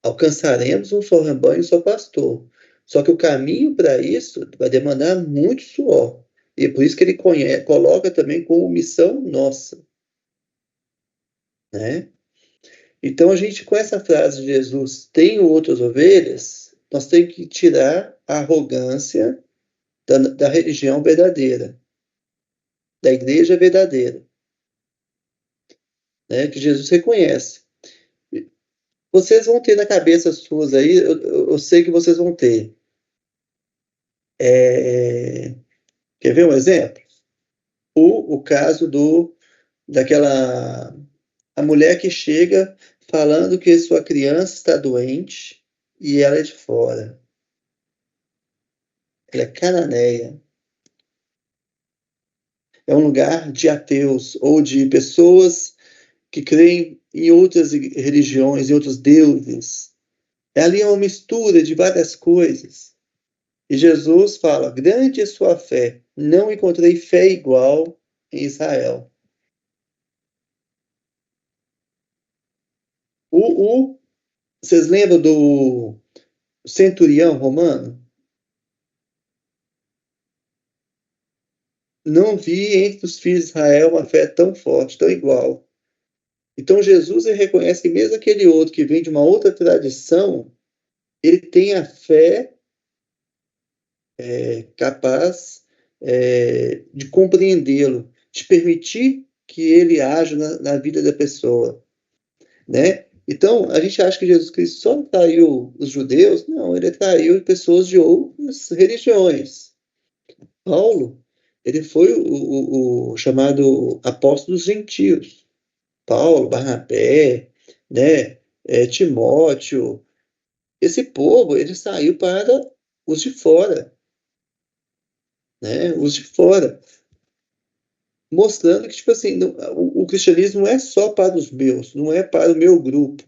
Alcançaremos um só rebanho, um só pastor. Só que o caminho para isso vai demandar muito suor. E é por isso que ele coloca também como missão nossa. Né? Então, a gente, com essa frase de Jesus, tenho outras ovelhas, nós temos que tirar a arrogância da religião verdadeira, da igreja verdadeira, né, que Jesus reconhece. Vocês vão ter na cabeça suas aí, eu sei que vocês vão ter. Quer ver um exemplo? O caso daquela a mulher que chega falando que sua criança está doente e ela é de fora. Ela é cananeia. É um lugar de ateus ou de pessoas que creem em outras religiões, em outros deuses. Ali é uma mistura de várias coisas. E Jesus fala, grande é sua fé, não encontrei fé igual em Israel. Vocês lembram do centurião romano? Não vi entre os filhos de Israel uma fé tão forte, tão igual. Então Jesus reconhece que mesmo aquele outro que vem de uma outra tradição, ele tem a fé capaz de compreendê-lo, de permitir que ele haja na vida da pessoa, né? Então, a gente acha que Jesus Cristo só traiu os judeus? Não, ele traiu pessoas de outras religiões. Paulo, ele foi o chamado apóstolo dos gentios. Paulo, Barnabé, né? Timóteo. Esse povo, ele saiu para os de fora, né? Os de fora. Mostrando que, tipo assim, o cristianismo não é só para os meus, não é para o meu grupo.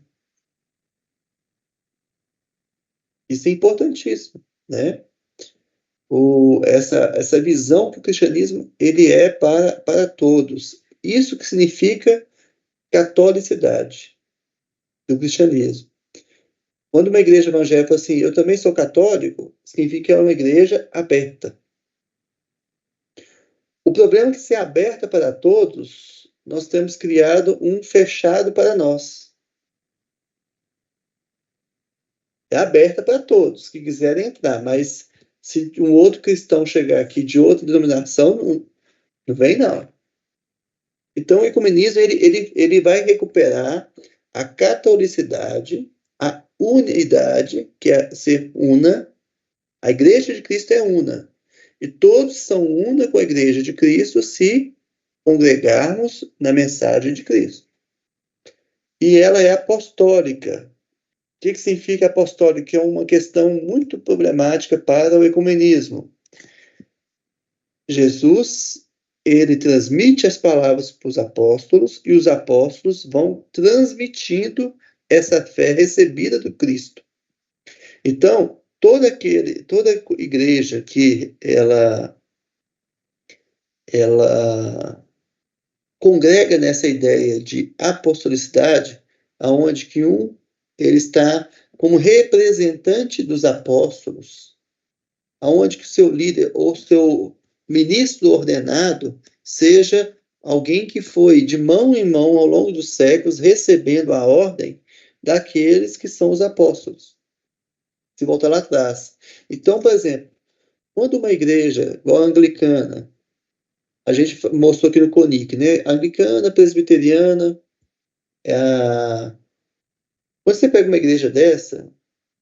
Isso é importantíssimo, né? Essa visão que o cristianismo ele é para todos. Isso que significa catolicidade do cristianismo. Quando uma igreja evangélica fala assim, eu também sou católico, significa que é uma igreja aberta. O problema é que, se é aberta para todos, nós temos criado um fechado para nós. É aberta para todos que quiserem entrar, mas se um outro cristão chegar aqui de outra denominação, não vem, não. Então, o ecumenismo ele vai recuperar a catolicidade, a unidade, que é ser una. A igreja de Cristo é una. E todos são una com a igreja de Cristo se congregarmos na mensagem de Cristo. E ela é apostólica. O que significa apostólica? É uma questão muito problemática para o ecumenismo. Jesus, ele transmite as palavras para os apóstolos e os apóstolos vão transmitindo essa fé recebida do Cristo. Então, toda igreja que ela congrega nessa ideia de apostolicidade, aonde que ele está como representante dos apóstolos, aonde que o seu líder ou seu ministro ordenado seja alguém que foi de mão em mão ao longo dos séculos recebendo a ordem daqueles que são os apóstolos. Se voltar lá atrás. Então, por exemplo, quando uma igreja, igual a anglicana, a gente mostrou aqui no CONIC, né? Anglicana, presbiteriana, quando você pega uma igreja dessa,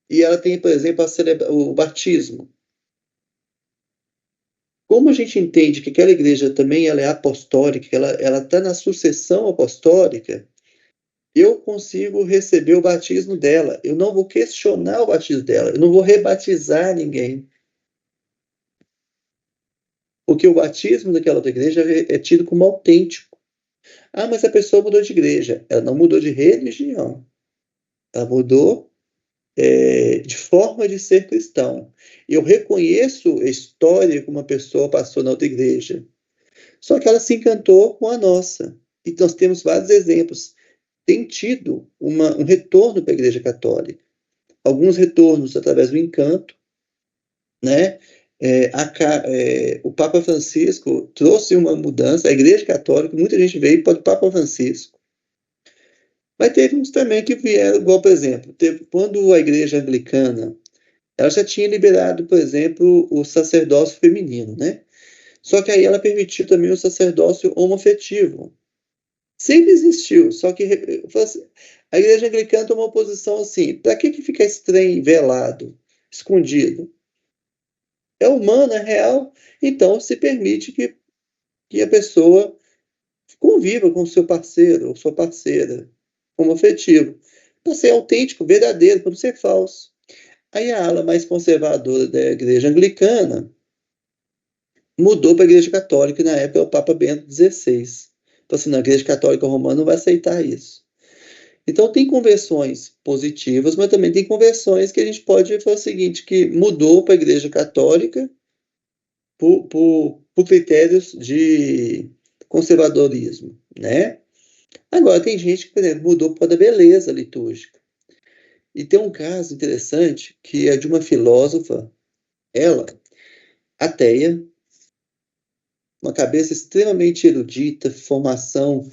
e ela tem, por exemplo, o batismo. Como a gente entende que aquela igreja também ela é apostólica, ela está na sucessão apostólica, eu consigo receber o batismo dela. Eu não vou questionar o batismo dela. Eu não vou rebatizar ninguém. Porque o batismo daquela outra igreja é tido como autêntico. Ah, mas a pessoa mudou de igreja. Ela não mudou de religião. Ela mudou de forma de ser cristão. Eu reconheço a história como uma pessoa passou na outra igreja. Só que ela se encantou com a nossa. E nós temos vários exemplos. Tem tido um retorno para a Igreja Católica. Alguns retornos através do encanto, né? O Papa Francisco trouxe uma mudança. A Igreja Católica, muita gente veio para o Papa Francisco. Mas teve uns também que vieram, igual, por exemplo, quando a Igreja Anglicana, ela já tinha liberado, por exemplo, o sacerdócio feminino, né? Só que aí ela permitiu também o sacerdócio homoafetivo. Sempre existiu, só que a Igreja Anglicana tomou uma posição assim, para que fica esse trem velado, escondido? É humano, é real, então se permite que a pessoa conviva com o seu parceiro ou sua parceira, homoafetivo, para ser autêntico, verdadeiro, para não ser falso. Aí a ala mais conservadora da Igreja Anglicana mudou para a Igreja Católica, e na época é o Papa Bento XVI. Então, assim, a Igreja Católica Romana não vai aceitar isso. Então, tem conversões positivas, mas também tem conversões que a gente pode falar o seguinte, que mudou para a Igreja Católica por critérios de conservadorismo, né? Agora, tem gente que, por exemplo, mudou para a beleza litúrgica. E tem um caso interessante, que é de uma filósofa, ela, ateia, uma cabeça extremamente erudita, formação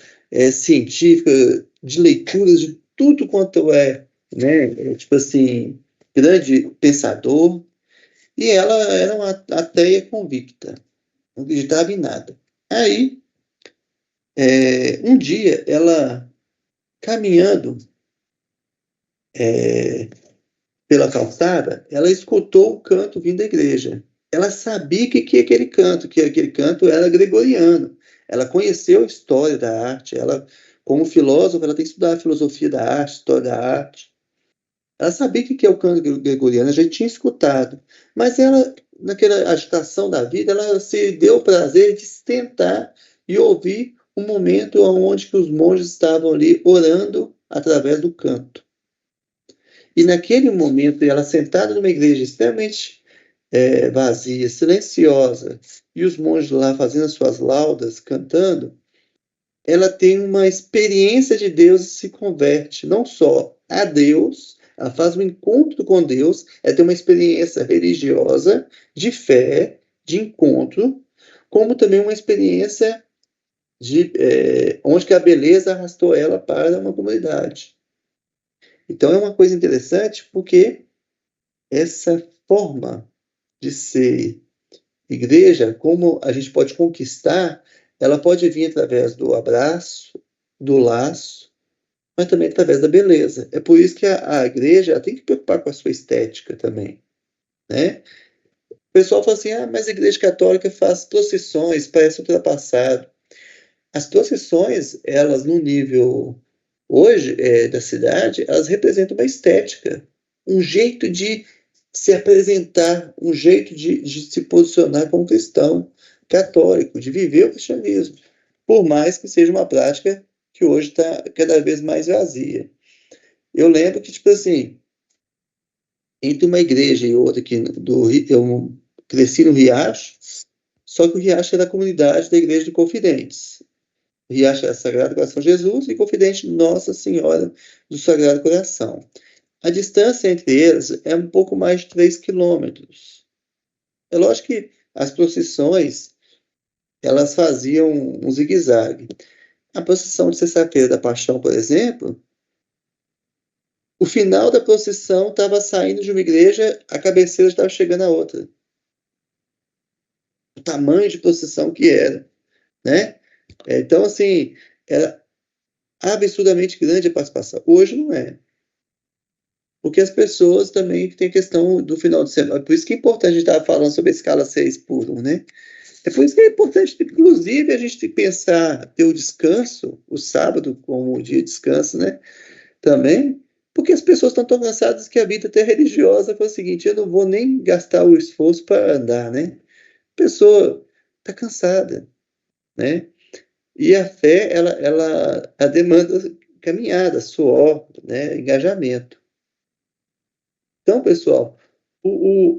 científica, de leituras de tudo quanto né, tipo assim, grande pensador, e ela era uma ateia convicta, não acreditava em nada. Aí, um dia, ela, caminhando pela calçada, ela escutou o canto vindo da igreja. Ela sabia que aquele canto era gregoriano. Ela conheceu a história da arte, ela, como filósofa, ela tem que estudar a filosofia da arte, história da arte. Ela sabia que é o canto gregoriano, ela já tinha escutado. Mas ela, naquela agitação da vida, ela se deu o prazer de tentar e ouvir um momento onde os monges estavam ali orando através do canto. E naquele momento, ela sentada numa igreja extremamente vazia, silenciosa, e os monges lá fazendo as suas laudas, cantando, ela tem uma experiência de Deus e se converte, não só a Deus, ela faz um encontro com Deus, ela tem uma experiência religiosa, de fé, de encontro, como também uma experiência onde que a beleza arrastou ela para uma comunidade. Então é uma coisa interessante, porque essa forma de ser igreja, como a gente pode conquistar, ela pode vir através do abraço, do laço, mas também através da beleza. É por isso que a igreja tem que se preocupar com a sua estética também, né? O pessoal fala assim, mas a igreja católica faz procissões, parece ultrapassado. As procissões, elas no nível hoje da cidade, elas representam uma estética, um jeito de se apresentar, um jeito de se posicionar como cristão católico, de viver o cristianismo, por mais que seja uma prática que hoje está cada vez mais vazia. Eu lembro que, tipo assim, entre uma igreja e outra, eu cresci no Riacho, só que o Riacho era a comunidade da igreja de Confidentes. O Riacho era Sagrado Coração de Jesus e Confidente Nossa Senhora do Sagrado Coração. A distância entre eles é um pouco mais de 3 quilômetros. É lógico que as procissões, elas faziam um zigue-zague. A procissão de Sexta-feira da Paixão, por exemplo, o final da procissão estava saindo de uma igreja, a cabeceira estava chegando a outra. O tamanho de procissão que era, né? Então, assim, era absurdamente grande a participação. Hoje não é. Porque as pessoas também têm questão do final de semana. Por isso que é importante a gente estar falando sobre a escala 6 por 1, né? É por isso que é importante, inclusive, a gente pensar, ter o descanso, o sábado como o dia de descanso, né? Também, porque as pessoas estão tão cansadas que a vida até religiosa foi o seguinte, eu não vou nem gastar o esforço para andar, né? A pessoa está cansada, né? E a fé, a demanda caminhada, suor, né? Engajamento. Então, pessoal,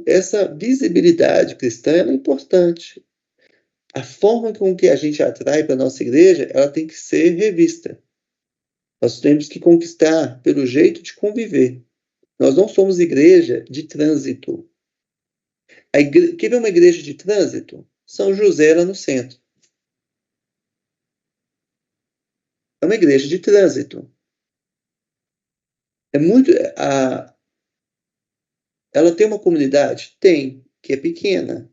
essa visibilidade cristã é importante. A forma com que a gente atrai para a nossa igreja, ela tem que ser revista. Nós temos que conquistar pelo jeito de conviver. Nós não somos igreja de trânsito. Quer ver uma igreja de trânsito? São José, lá no centro. É uma igreja de trânsito. É muito. Ela tem uma comunidade? Tem, que é pequena.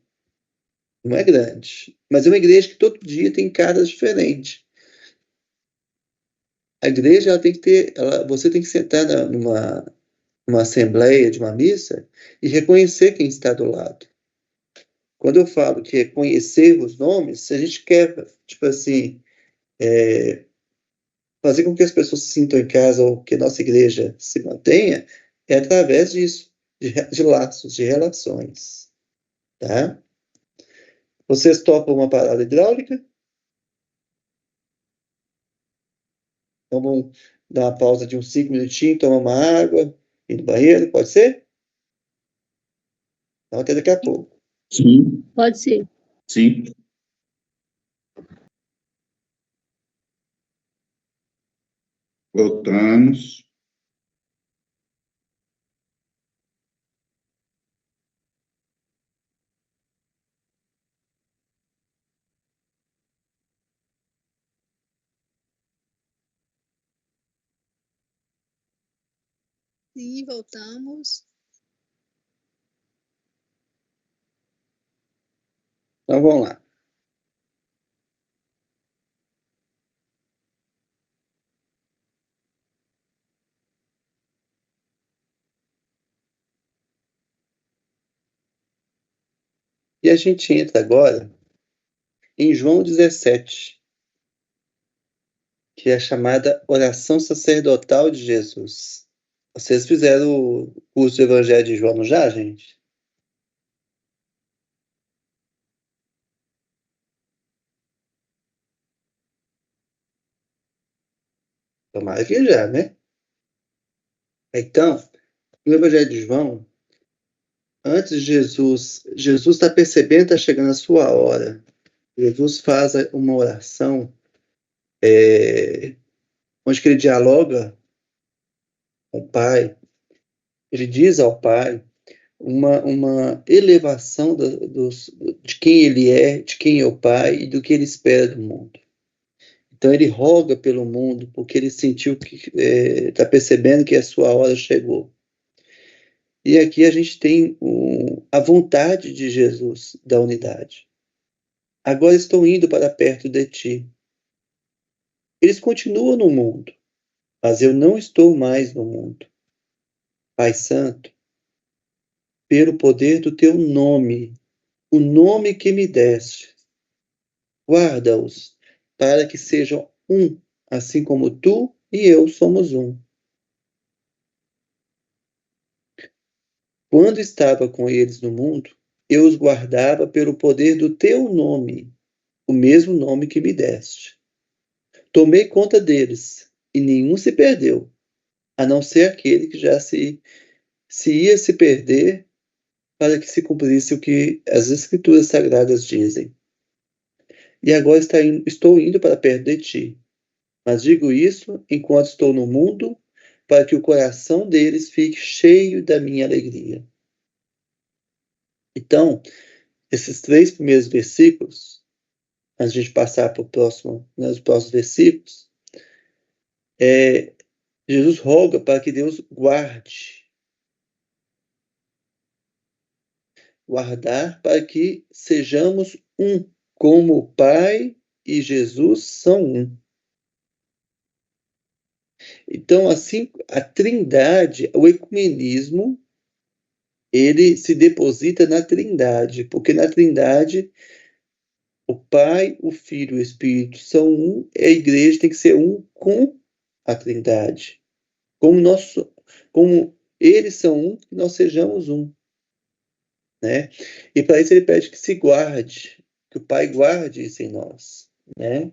Não é grande. Mas é uma igreja que todo dia tem caras diferentes. A igreja ela tem que ter. Você tem que sentar numa assembleia de uma missa e reconhecer quem está do lado. Quando eu falo que é conhecer os nomes, se a gente quer, tipo assim, fazer com que as pessoas se sintam em casa ou que a nossa igreja se mantenha, é através disso, de laços, de relações. Tá? Vocês topam uma parada hidráulica? Então vamos dar uma pausa de uns 5 minutinhos, tomar uma água, ir no banheiro, pode ser? Então até daqui a pouco. Sim, Pode ser. sim. Voltamos. Sim, voltamos. Então vamos lá. E a gente entra agora em João 17, que é a chamada oração sacerdotal de Jesus. Vocês fizeram o curso do Evangelho de João já, gente? Tomara que já, né? Então, no Evangelho de João, antes de Jesus está percebendo, está chegando a sua hora. Jesus faz uma oração onde que ele dialoga com o Pai. Ele diz ao Pai uma elevação de quem ele é, de quem é o Pai e do que ele espera do mundo. Então ele roga pelo mundo porque ele sentiu que está percebendo que a sua hora chegou. E aqui a gente tem a vontade de Jesus da unidade. Agora estou indo para perto de ti. Eles continuam no mundo, mas eu não estou mais no mundo. Pai Santo, pelo poder do teu nome, o nome que me deste, guarda-os para que sejam um, assim como tu e eu somos um. Quando estava com eles no mundo, eu os guardava pelo poder do teu nome, o mesmo nome que me deste. Tomei conta deles, e nenhum se perdeu, a não ser aquele que já se ia se perder para que se cumprisse o que as Escrituras Sagradas dizem. E agora estou indo para perto de ti, mas digo isso enquanto estou no mundo, para que o coração deles fique cheio da minha alegria. Então, esses 3 primeiros versículos, antes de a gente passar para os próximos versículos, Jesus roga para que Deus guardar para que sejamos um, como o Pai e Jesus são um. Então, assim, a Trindade, o ecumenismo, ele se deposita na Trindade, porque na Trindade o Pai, o Filho e o Espírito são um, e a igreja tem que ser um com a Trindade. Como eles são um, que nós sejamos um. Né? E para isso ele pede que se guarde, que o Pai guarde isso em nós. Né?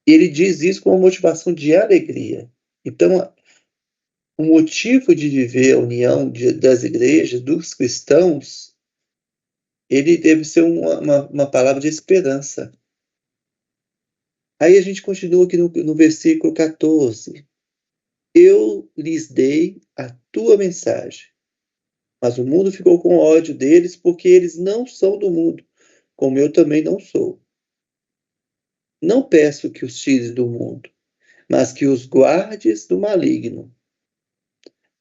Ele diz isso com uma motivação de alegria. Então, o motivo de viver a união das igrejas, dos cristãos, ele deve ser uma palavra de esperança. Aí a gente continua aqui no versículo 14. Eu lhes dei a tua mensagem, mas o mundo ficou com ódio deles porque eles não são do mundo, como eu também não sou. Não peço que os tires do mundo, mas que os guardes do maligno.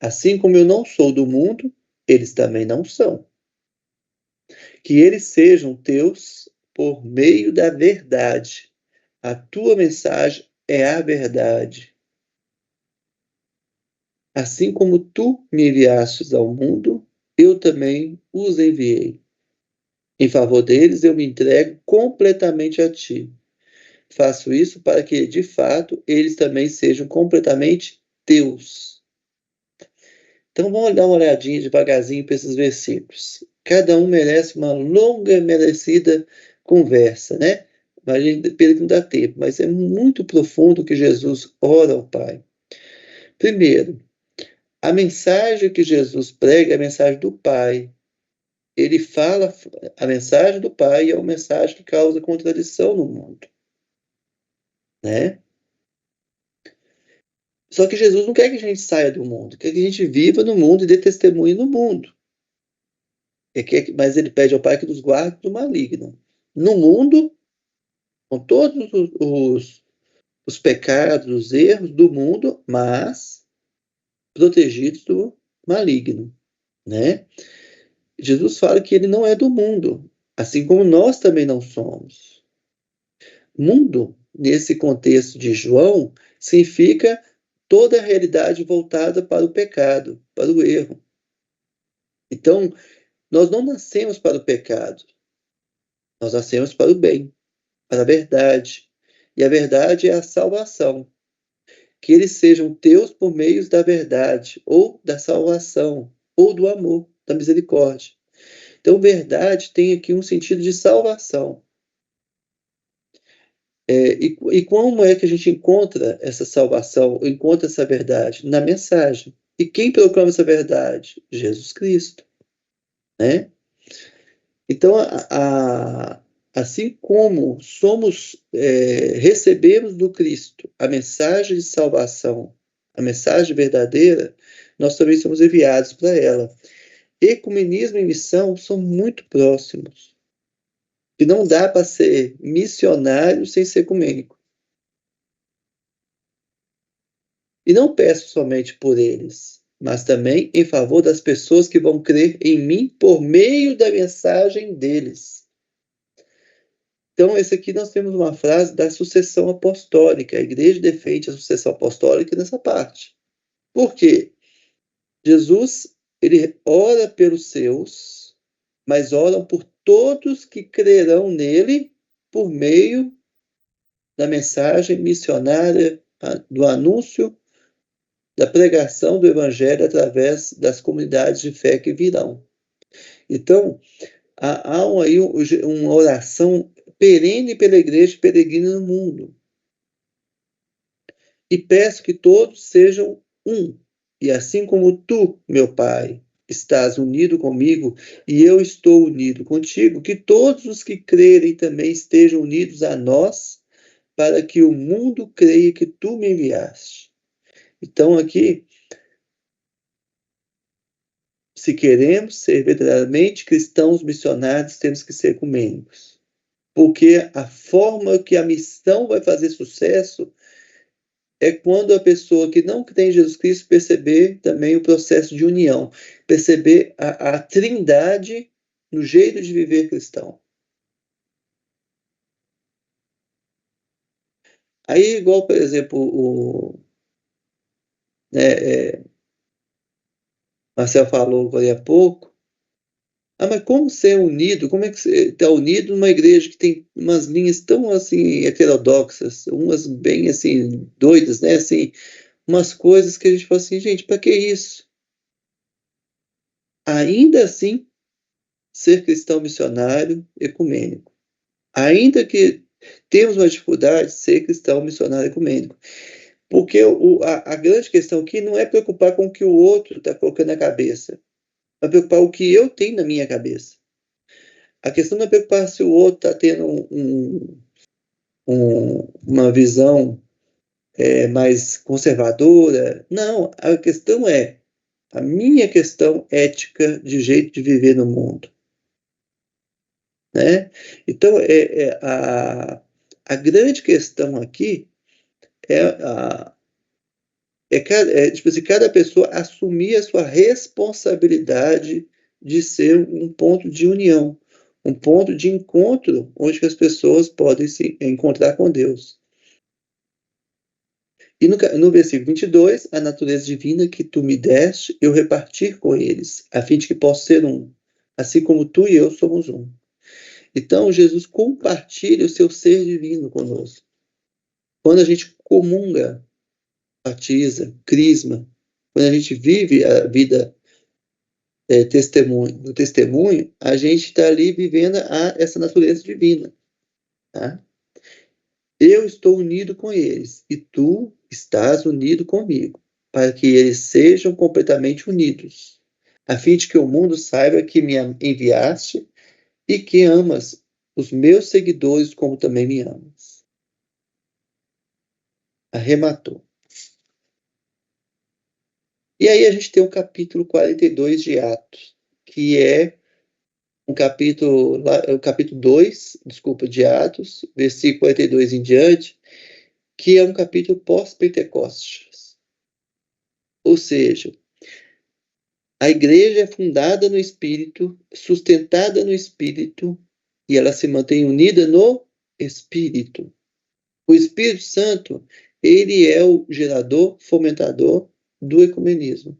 Assim como eu não sou do mundo, eles também não são. Que eles sejam teus por meio da verdade. A tua mensagem é a verdade. Assim como tu me enviastes ao mundo, eu também os enviei. Em favor deles, eu me entrego completamente a ti. Faço isso para que, de fato, eles também sejam completamente teus. Então, vamos dar uma olhadinha devagarzinho para esses versículos. Cada um merece uma longa e merecida conversa, né? Mas a gente, pelo que não dá tempo, mas é muito profundo que Jesus ora ao Pai. Primeiro, a mensagem que Jesus prega é a mensagem do Pai. Ele fala, a mensagem do Pai é uma mensagem que causa contradição no mundo. Né? Só que Jesus não quer que a gente saia do mundo, quer que a gente viva no mundo e dê testemunho no mundo. Mas ele pede ao Pai que nos guarde do maligno. No mundo, com todos os pecados, os erros do mundo, mas protegidos do maligno. Né? Jesus fala que ele não é do mundo, assim como nós também não somos. Mundo, nesse contexto de João, significa toda a realidade voltada para o pecado, para o erro. Então, nós não nascemos para o pecado, nós nascemos para o bem, para a verdade. E a verdade é a salvação. Que eles sejam teus por meio da verdade, ou da salvação, ou do amor, da misericórdia. Então, verdade tem aqui um sentido de salvação. E como é que a gente encontra essa salvação, encontra essa verdade? Na mensagem. E quem proclama essa verdade? Jesus Cristo. Né? Então, assim como recebemos do Cristo a mensagem de salvação, a mensagem verdadeira, nós também somos enviados para ela. Ecumenismo e missão são muito próximos. E não dá para ser missionário sem ser ecumênico. E não peço somente por eles, mas também em favor das pessoas que vão crer em mim por meio da mensagem deles. Então, esse aqui nós temos uma frase da sucessão apostólica. A igreja defende a sucessão apostólica nessa parte. Por quê? Jesus, ele ora pelos seus, mas ora por todos que crerão nele por meio da mensagem missionária, do anúncio, da pregação do evangelho através das comunidades de fé que virão. Então, há aí uma oração perene pela igreja peregrina no mundo. E peço que todos sejam um. E assim como tu, meu Pai, estás unido comigo e eu estou unido contigo, que todos os que crerem também estejam unidos a nós para que o mundo creia que tu me enviaste. Então, aqui, se queremos ser verdadeiramente cristãos missionários, temos que ser ecumênicos. Porque a forma que a missão vai fazer sucesso é quando a pessoa que não crê em Jesus Cristo perceber também o processo de união, perceber a trindade no jeito de viver cristão. Aí, igual, por exemplo, Marcel falou agora há pouco, mas como ser unido? Como é que você está unido numa igreja que tem umas linhas tão assim heterodoxas, umas bem assim doidas, né? Assim, umas coisas que a gente fala assim, gente, para que isso? Ainda assim, ser cristão missionário ecumênico. Ainda que temos uma dificuldade de ser cristão missionário ecumênico. Porque a grande questão aqui não é preocupar com o que o outro está colocando na cabeça, é preocupar o que eu tenho na minha cabeça. A questão não é preocupar se o outro está tendo uma visão mais conservadora. Não, a questão é a minha questão ética de jeito de viver no mundo. Né? Então, a grande questão aqui tipo assim, cada pessoa assumir a sua responsabilidade de ser um ponto de união, um ponto de encontro onde as pessoas podem se encontrar com Deus. E no versículo 22, a natureza divina que tu me deste, eu repartir com eles, a fim de que possa ser um, assim como tu e eu somos um. Então, Jesus compartilha o seu ser divino conosco. Quando a gente comunga, batiza, crisma, quando a gente vive a vida testemunho, do testemunho, a gente está ali vivendo essa natureza divina. Tá? Eu estou unido com eles e tu estás unido comigo, para que eles sejam completamente unidos, a fim de que o mundo saiba que me enviaste e que amas os meus seguidores como também me amas. Arrematou. E aí a gente tem o capítulo 42 de Atos, que é o capítulo 2, desculpa, de Atos, versículo 42 em diante, que é um capítulo pós-Pentecostes. Ou seja, a igreja é fundada no Espírito, sustentada no Espírito, e ela se mantém unida no Espírito. O Espírito Santo, ele é o gerador, fomentador do ecumenismo.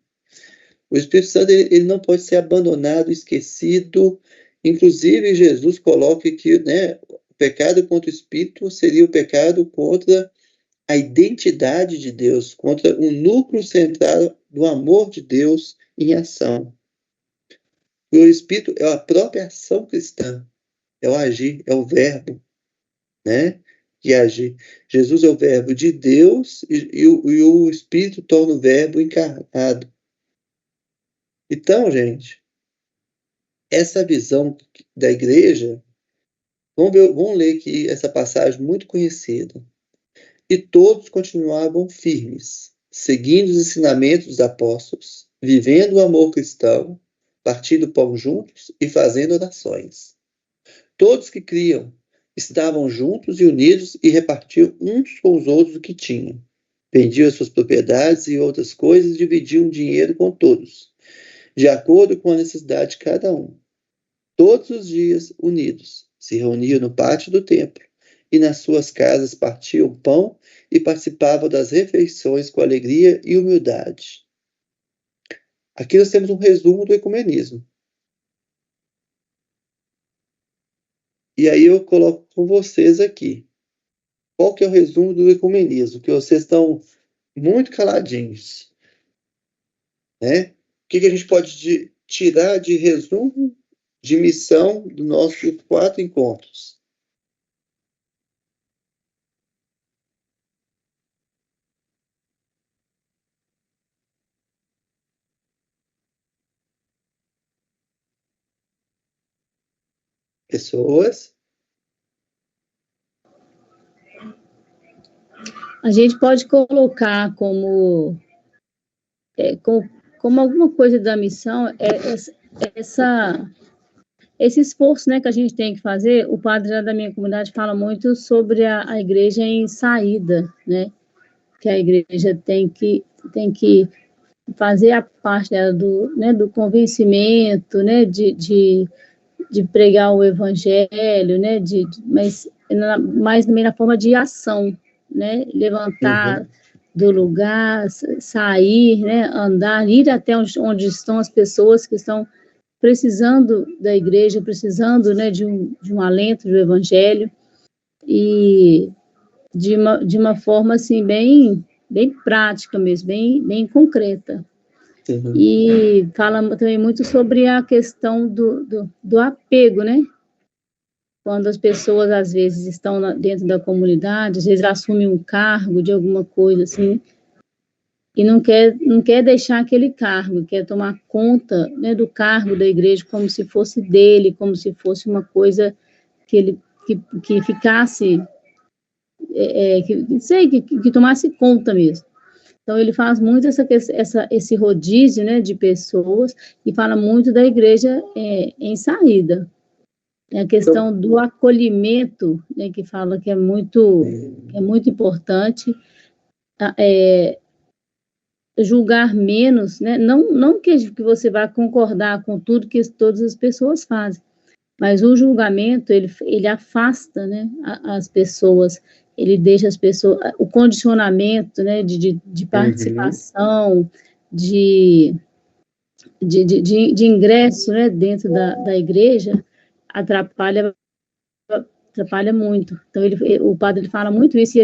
O Espírito Santo ele não pode ser abandonado, esquecido. Inclusive, Jesus coloca que o pecado contra o Espírito seria o pecado contra a identidade de Deus, contra o núcleo central do amor de Deus em ação. O Espírito é a própria ação cristã, é o agir, é o verbo, né? De agir. Jesus é o verbo de Deus e o Espírito torna o verbo encarnado. Então, gente, essa visão da igreja, vamos ler aqui essa passagem muito conhecida. E todos continuavam firmes, seguindo os ensinamentos dos apóstolos, vivendo o amor cristão, partindo pão juntos e fazendo orações. Todos que criam estavam juntos e unidos e repartiam uns com os outros o que tinham. Vendiam as suas propriedades e outras coisas e dividiam o dinheiro com todos, de acordo com a necessidade de cada um. Todos os dias, unidos, se reuniam no pátio do templo e nas suas casas partiam pão e participavam das refeições com alegria e humildade. Aqui nós temos um resumo do ecumenismo. E aí eu coloco com vocês aqui. Qual que é o resumo do ecumenismo? Que vocês estão muito caladinhos. Né? O que a gente pode tirar de resumo de missão dos nossos 4 encontros? Pessoas a gente pode colocar como alguma coisa da missão esse esforço, né, que a gente tem que fazer. O padre lá da minha comunidade fala muito sobre a igreja em saída, né, que a igreja tem que fazer a parte dela do convencimento, né, de pregar o evangelho, né, mas mais também na forma de ação, né, levantar do lugar, sair, né, andar, ir até onde estão as pessoas que estão precisando da igreja, precisando, né, de um alento do evangelho, e de uma forma, assim, bem prática mesmo, bem concreta. E fala também muito sobre a questão do apego, né? Quando as pessoas, às vezes, estão dentro da comunidade, às vezes assumem um cargo de alguma coisa, assim, e não quer deixar aquele cargo, quer tomar conta, né, do cargo da igreja como se fosse dele, como se fosse uma coisa que ficasse, que tomasse conta mesmo. Então, ele faz muito esse rodízio, né, de pessoas, e fala muito da igreja em saída. A questão do acolhimento, né, que fala que é muito importante, julgar menos, né, não que você vá concordar com tudo que todas as pessoas fazem, mas o julgamento, ele afasta, né, as pessoas, ele deixa as pessoas, o condicionamento, né, de participação, de ingresso, né, dentro da igreja, atrapalha muito. Então, o padre ele fala muito isso, e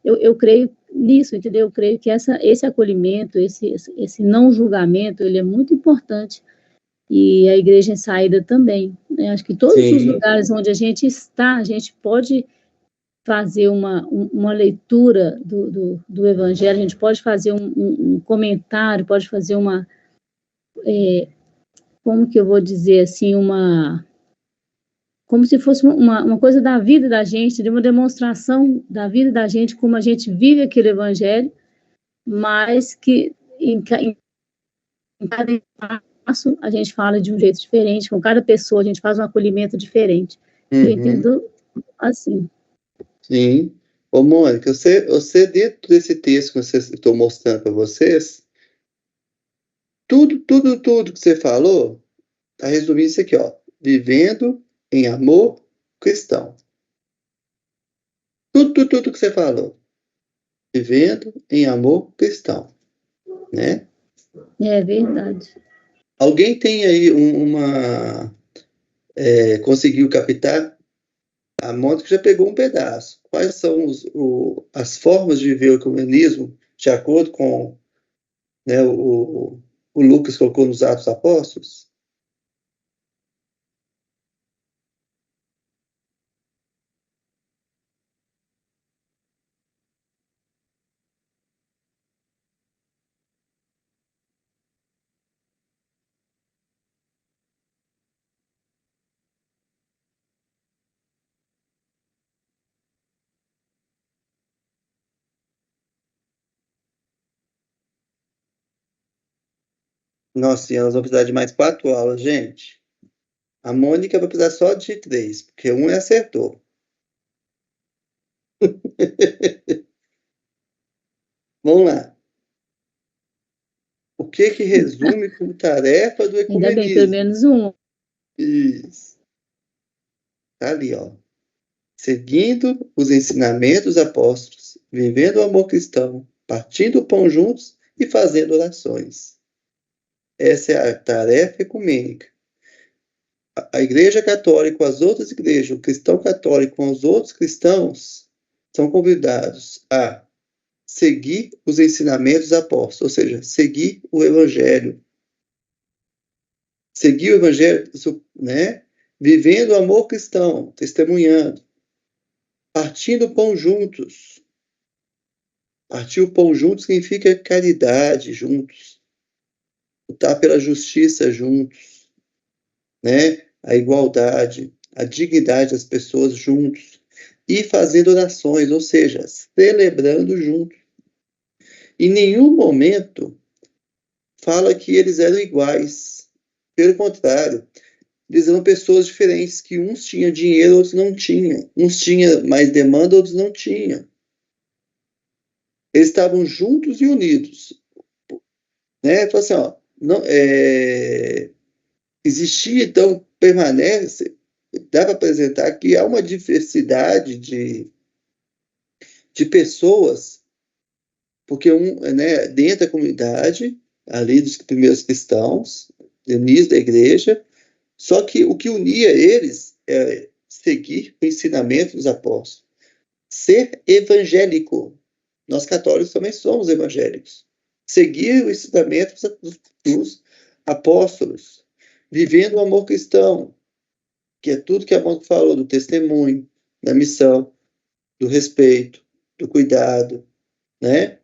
eu creio nisso, entendeu? Eu creio que esse acolhimento, esse não julgamento, ele é muito importante, e a igreja em saída também, né? Acho que todos os lugares onde a gente está, a gente pode fazer uma leitura do evangelho, a gente pode fazer um comentário, pode fazer como que eu vou dizer assim, como se fosse uma coisa da vida da gente, de uma demonstração da vida da gente, como a gente vive aquele evangelho, mas que em cada passo a gente fala de um jeito diferente, com cada pessoa a gente faz um acolhimento diferente. Eu entendo assim. Sim. Ô, Mônica, você dentro desse texto que eu estou mostrando para vocês, tudo que você falou, está resumido isso aqui, ó. Vivendo em amor cristão. Tudo que você falou. Vivendo em amor cristão, né? É verdade. Alguém tem aí conseguiu captar? A Mônica já pegou um pedaço. Quais são as formas de viver o ecumenismo de acordo com, né, o Lucas colocou nos Atos Apóstolos? Nossa, e nós vamos precisar de mais 4 aulas, gente. A Mônica vai precisar só de 3, porque um acertou. Vamos lá. O que resume como tarefa do ecumenismo? Ainda bem, pelo menos um. Isso. Tá ali, ó. Seguindo os ensinamentos dos apóstolos, vivendo o amor cristão, partindo o pão juntos e fazendo orações. Essa é a tarefa ecumênica. A Igreja Católica com as outras igrejas, o cristão católico com os outros cristãos, são convidados a seguir os ensinamentos dos apóstolos, ou seja, seguir o Evangelho. Seguir o Evangelho, né? Vivendo o amor cristão, testemunhando. Partindo o pão juntos. Partir o pão juntos significa caridade juntos. Lutar pela justiça juntos. Né? A igualdade, a dignidade das pessoas juntos. e fazendo orações, ou seja, celebrando juntos. Em nenhum momento fala que eles eram iguais. Pelo contrário, eles eram pessoas diferentes, que uns tinham dinheiro, outros não tinham. Uns tinham mais demanda, outros não tinham. Eles estavam juntos e unidos. Né? Então, assim, ó, não, existia, então, permanece, dá para apresentar que há uma diversidade de pessoas, porque né, dentro da comunidade, ali dos primeiros cristãos, no início da igreja, só que o que unia eles é seguir o ensinamento dos apóstolos, ser evangélico. Nós católicos também somos evangélicos. Seguir o ensinamento dos apóstolos, vivendo o amor cristão, que é tudo que a Mônica falou, do testemunho, da missão, do respeito, do cuidado, né?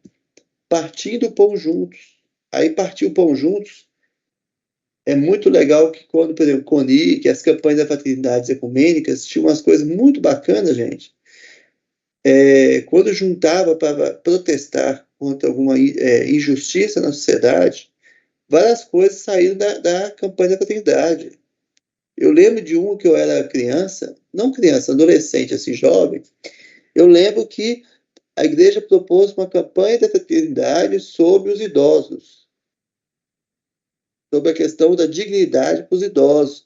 Partindo o pão juntos. Aí partir o pão juntos é muito legal, que quando, por exemplo, CONI, que as campanhas das fraternidades ecumênicas, tinham umas coisas muito bacanas, gente. Quando juntava para protestar contra alguma injustiça na sociedade, várias coisas saíram da campanha da fraternidade. Eu lembro de um que eu era criança, não criança, adolescente, assim, jovem. Eu lembro que a igreja propôs uma campanha da fraternidade sobre os idosos, sobre a questão da dignidade para os idosos,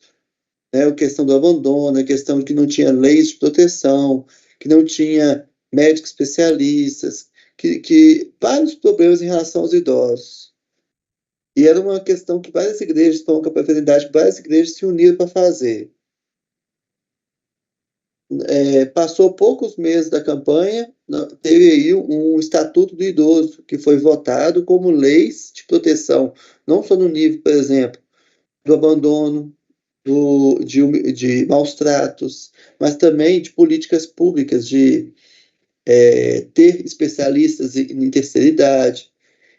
né? A questão do abandono, a questão de que não tinha leis de proteção, que não tinha médicos especialistas, que vários problemas em relação aos idosos. E era uma questão que várias igrejas, com a fraternidade, várias igrejas se uniram para fazer. Passou poucos meses da campanha, teve aí um Estatuto do Idoso, que foi votado como leis de proteção, não só no nível, por exemplo, do abandono, de maus tratos, mas também de políticas públicas, de ter especialistas em terceira idade.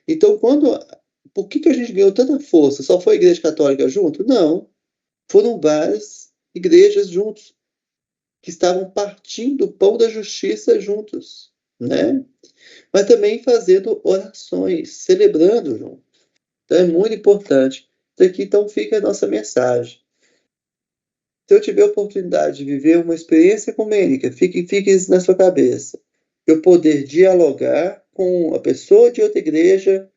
Então, por que a gente ganhou tanta força? Só foi a Igreja Católica junto? Não. Foram várias igrejas juntos, que estavam partindo o pão da justiça juntos, né? Mas também fazendo orações, celebrando juntos. Então é muito importante. Daqui então fica a nossa mensagem. Se eu tiver a oportunidade de viver uma experiência ecumênica, fique isso na sua cabeça. Eu poder dialogar com a pessoa de outra igreja,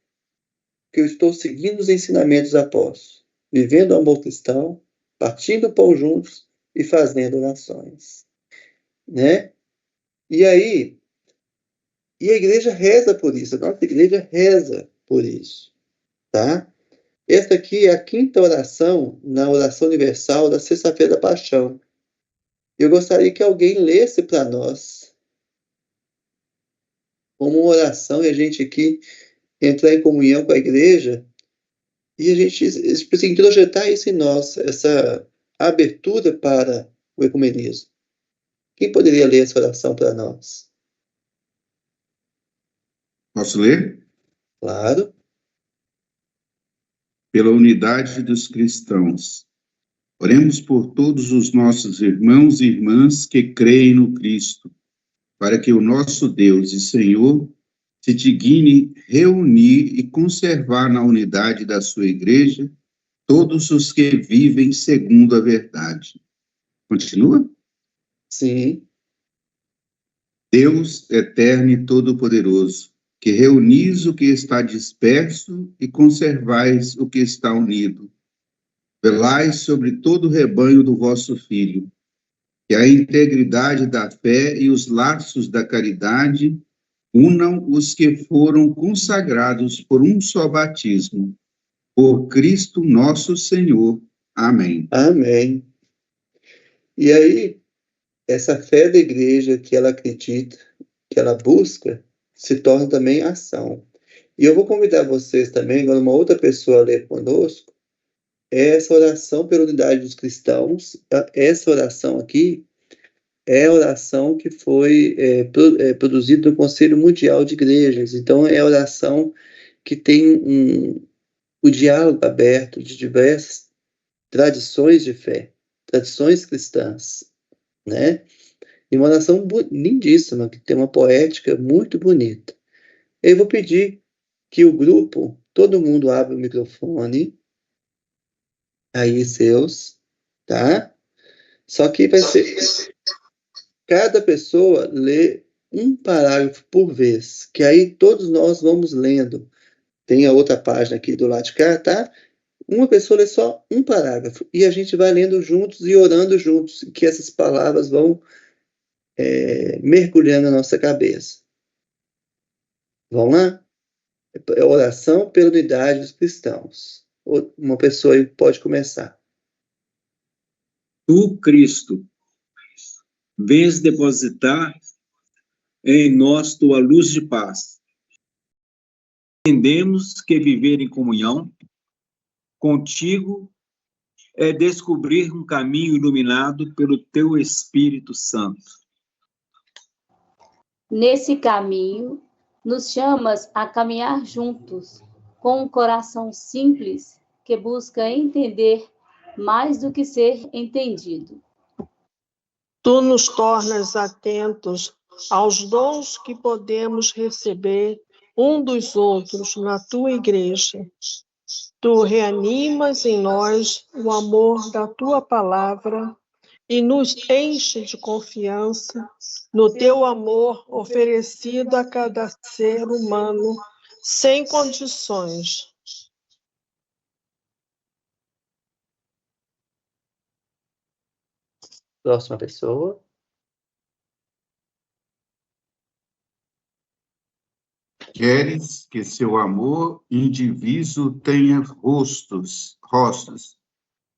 que eu estou seguindo os ensinamentos apóstolos, vivendo o amor cristão, partindo o pão juntos e fazendo orações, né? E aí, a igreja reza por isso, a nossa igreja reza por isso, tá? Esta aqui é a quinta oração na oração universal da Sexta-feira da Paixão. Eu gostaria que alguém lesse para nós como uma oração, e a gente aqui entrar em comunhão com a igreja e a gente precisa introjetar isso em nós, essa abertura para o ecumenismo. Quem poderia ler essa oração para nós? Posso ler? Claro. Pela unidade dos cristãos. Oremos por todos os nossos irmãos e irmãs que creem no Cristo, para que o nosso Deus e Senhor se digne reunir e conservar na unidade da sua igreja todos os que vivem segundo a verdade. Continua? Sim. Deus eterno e todo-poderoso, que reunis o que está disperso e conservais o que está unido. Velai sobre todo o rebanho do vosso Filho, que a integridade da fé e os laços da caridade unam os que foram consagrados por um só batismo, por Cristo nosso Senhor. Amém. Amém. E aí, essa fé da igreja que ela acredita, que ela busca, se torna também ação. E eu vou convidar vocês também, agora uma outra pessoa a ler conosco, essa oração pela unidade dos cristãos. Essa oração aqui é a oração que foi produzida no Conselho Mundial de Igrejas. Então, é a oração que tem o diálogo aberto de diversas tradições de fé, tradições cristãs, né? E uma oração lindíssima, que tem uma poética muito bonita. Eu vou pedir que o grupo, todo mundo abra o microfone, aí seus, tá? Só que vai ser, cada pessoa lê um parágrafo por vez, que aí todos nós vamos lendo. Tem a outra página aqui do lado de cá, tá? Uma pessoa lê só um parágrafo, e a gente vai lendo juntos e orando juntos, que essas palavras vão mergulhando na nossa cabeça. Vamos lá? É oração pela unidade dos cristãos. Uma pessoa aí pode começar. Tu, Cristo, vens depositar em nós tua luz de paz. Entendemos que viver em comunhão contigo é descobrir um caminho iluminado pelo teu Espírito Santo. Nesse caminho, nos chamas a caminhar juntos, com um coração simples que busca entender mais do que ser entendido. Tu nos tornas atentos aos dons que podemos receber um dos outros na tua igreja. Tu reanimas em nós o amor da tua palavra e nos enche de confiança no teu amor oferecido a cada ser humano sem condições. Próxima pessoa. Queres que seu amor indiviso tenha rostos,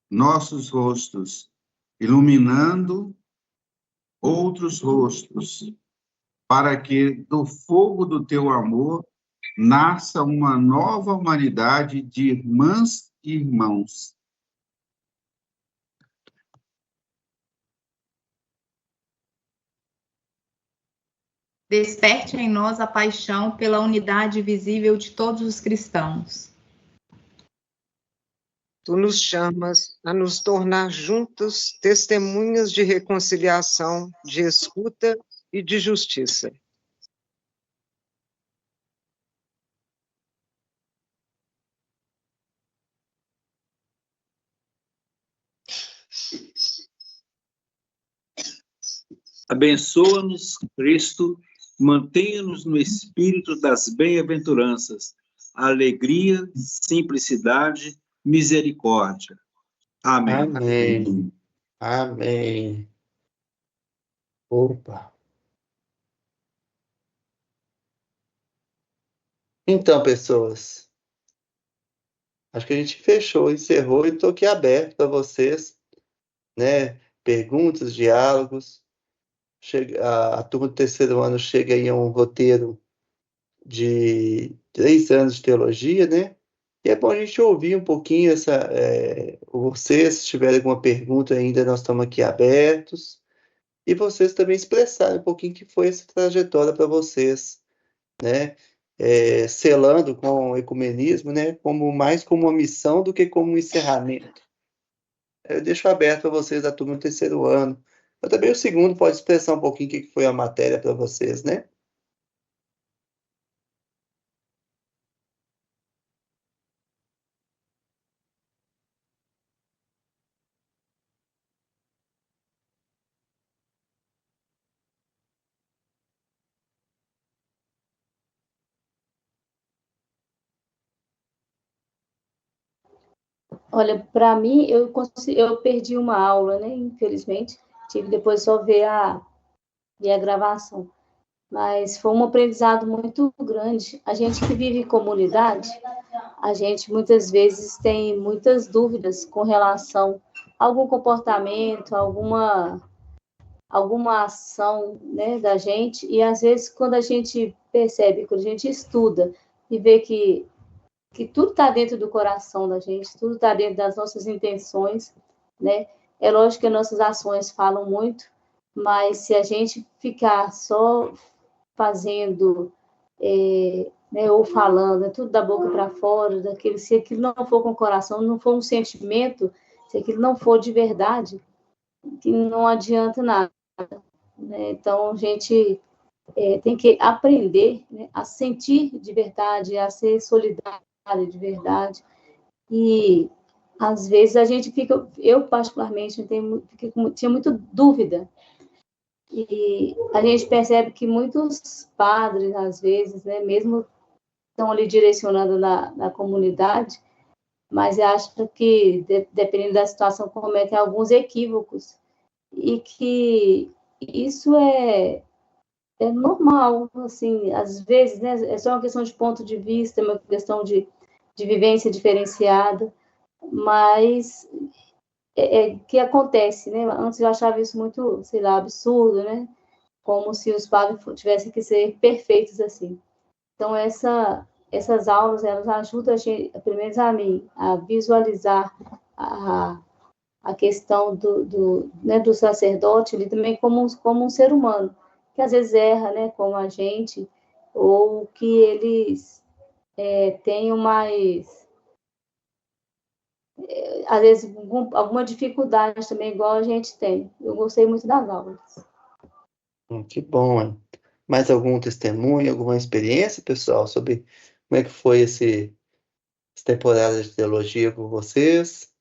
nossos rostos, iluminando outros rostos, para que do fogo do teu amor nasça uma nova humanidade de irmãs e irmãos. Desperte em nós a paixão pela unidade visível de todos os cristãos. Tu nos chamas a nos tornar juntos testemunhas de reconciliação, de escuta e de justiça. Abençoa-nos, Cristo, mantenha-nos no espírito das bem-aventuranças, alegria, simplicidade, misericórdia. Amém. Amém. Amém. Opa. Então, pessoas, acho que a gente fechou, encerrou e estou aqui aberto para vocês, né? Perguntas, diálogos. A turma do terceiro ano chega em um roteiro de 3 anos de teologia, né? E é bom a gente ouvir um pouquinho vocês, se tiverem alguma pergunta ainda, nós estamos aqui abertos. E vocês também expressarem um pouquinho que foi essa trajetória para vocês, né? Selando com o ecumenismo, né? Mais como uma missão do que como um encerramento. Eu deixo aberto para vocês da turma do terceiro ano. Mas também o segundo pode expressar um pouquinho o que foi a matéria para vocês, né? Olha, para mim, eu perdi uma aula, né? Infelizmente, tive depois só ver a gravação. Mas foi um aprendizado muito grande. A gente que vive em comunidade, a gente muitas vezes tem muitas dúvidas com relação a algum comportamento, alguma ação, né, da gente, e às vezes quando a gente percebe, quando a gente estuda e vê que tudo está dentro do coração da gente, tudo está dentro das nossas intenções, né? É lógico que as nossas ações falam muito, mas se a gente ficar só fazendo, né, ou falando, tudo da boca para fora, se aquilo não for com o coração, não for um sentimento, se aquilo não for de verdade, que não adianta nada. né? Então, a gente tem que aprender, né, a sentir de verdade, a ser solidário de verdade. E, às vezes, a gente fica, eu particularmente, tinha muita dúvida. E a gente percebe que muitos padres, às vezes, né, mesmo estão ali direcionando na comunidade, mas eu acho que, dependendo da situação, cometem alguns equívocos. E que isso é normal, assim, às vezes, né, é só uma questão de ponto de vista, uma questão de vivência diferenciada, mas que acontece, né? Antes eu achava isso muito, sei lá, absurdo, né? Como se os padres tivessem que ser perfeitos assim. Então, essas aulas, elas ajudam a gente, pelo menos a mim, a visualizar a questão né, do sacerdote ali também como um ser humano, que às vezes erra, né, como a gente, ou que eles tenham mais, às vezes, alguma dificuldade também, igual a gente tem. Eu gostei muito das aulas. Que bom, hein? Mais algum testemunho, alguma experiência, pessoal, sobre como é que foi essa temporada de teologia com vocês?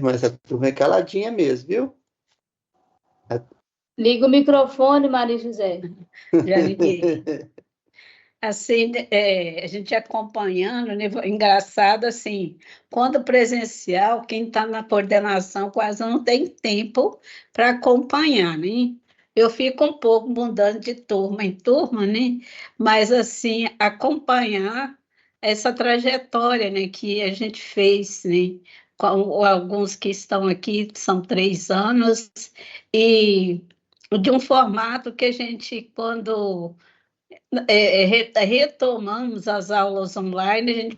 Mas a turma é caladinha mesmo, viu? Liga o microfone, Maria José. Já liguei. Assim, a gente acompanhando, né? Engraçado assim, quando presencial, quem está na coordenação quase não tem tempo para acompanhar, né? Eu fico um pouco mudando de turma em turma, né? Mas assim, acompanhar essa trajetória, né, que a gente fez, né? Com alguns que estão aqui, são 3 anos, e de um formato que a gente, quando retomamos as aulas online, a gente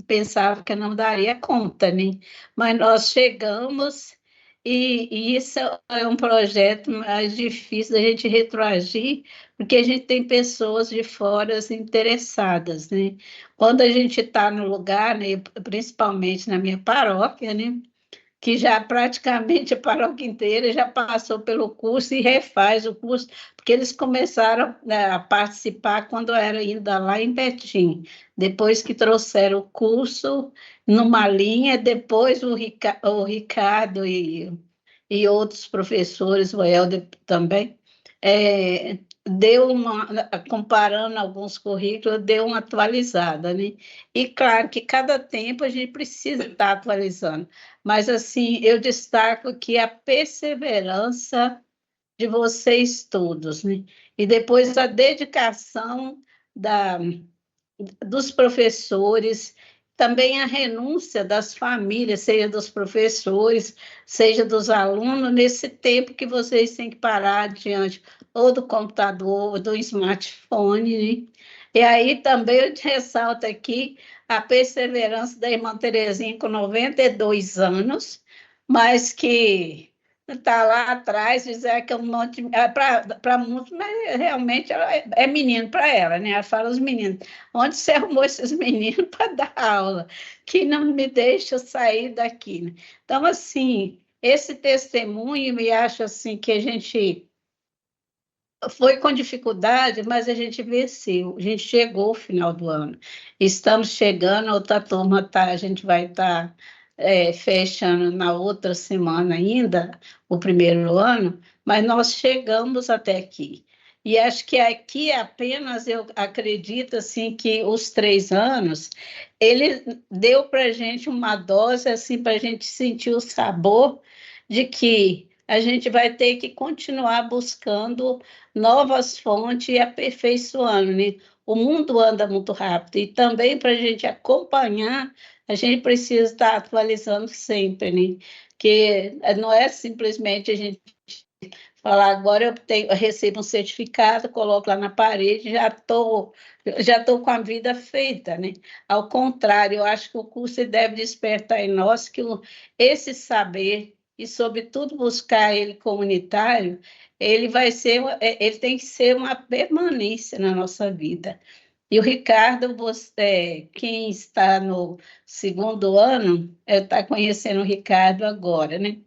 pensava que não daria conta, né? Mas nós chegamos e isso é um projeto mais difícil da gente retroagir, porque a gente tem pessoas de fora interessadas, né? Quando a gente está no lugar, né, principalmente na minha paróquia, né, que já praticamente a paróquia inteira já passou pelo curso e refaz o curso, porque eles começaram, né, a participar quando era ainda lá em Betim. Depois que trouxeram o curso numa linha, depois o Ricardo e outros professores, o Helder também, deu comparando alguns currículos, deu uma atualizada, né? E claro que cada tempo a gente precisa estar atualizando, mas assim, eu destaco que a perseverança de vocês todos, né? E depois a dedicação dos professores, também a renúncia das famílias, seja dos professores, seja dos alunos, nesse tempo que vocês têm que parar diante ou do computador, ou do smartphone, né? E aí também eu te ressalto aqui a perseverança da irmã Terezinha com 92 anos, mas que está lá atrás, dizer que é um monte, para muitos, mas realmente ela é menino para ela, né? Ela fala os meninos, onde você arrumou esses meninos para dar aula, que não me deixa sair daqui, né? Então, assim, esse testemunho, me acho assim que a gente foi com dificuldade, mas a gente venceu. A gente chegou ao final do ano. Estamos chegando, a outra turma a gente vai estar fechando na outra semana ainda, o primeiro ano, mas nós chegamos até aqui. E acho que aqui apenas eu acredito assim que os 3 anos ele deu para a gente uma dose assim para a gente sentir o sabor de que a gente vai ter que continuar buscando novas fontes e aperfeiçoando, né? O mundo anda muito rápido e também para a gente acompanhar, a gente precisa estar atualizando sempre, né? Que não é simplesmente a gente Falar, agora eu recebo um certificado, coloco lá na parede, já tô com a vida feita, né? Ao contrário, eu acho que o curso deve despertar em nós que esse saber, e sobretudo buscar ele comunitário, ele tem que ser uma permanência na nossa vida. E o Ricardo, quem está no segundo ano, está conhecendo o Ricardo agora, né?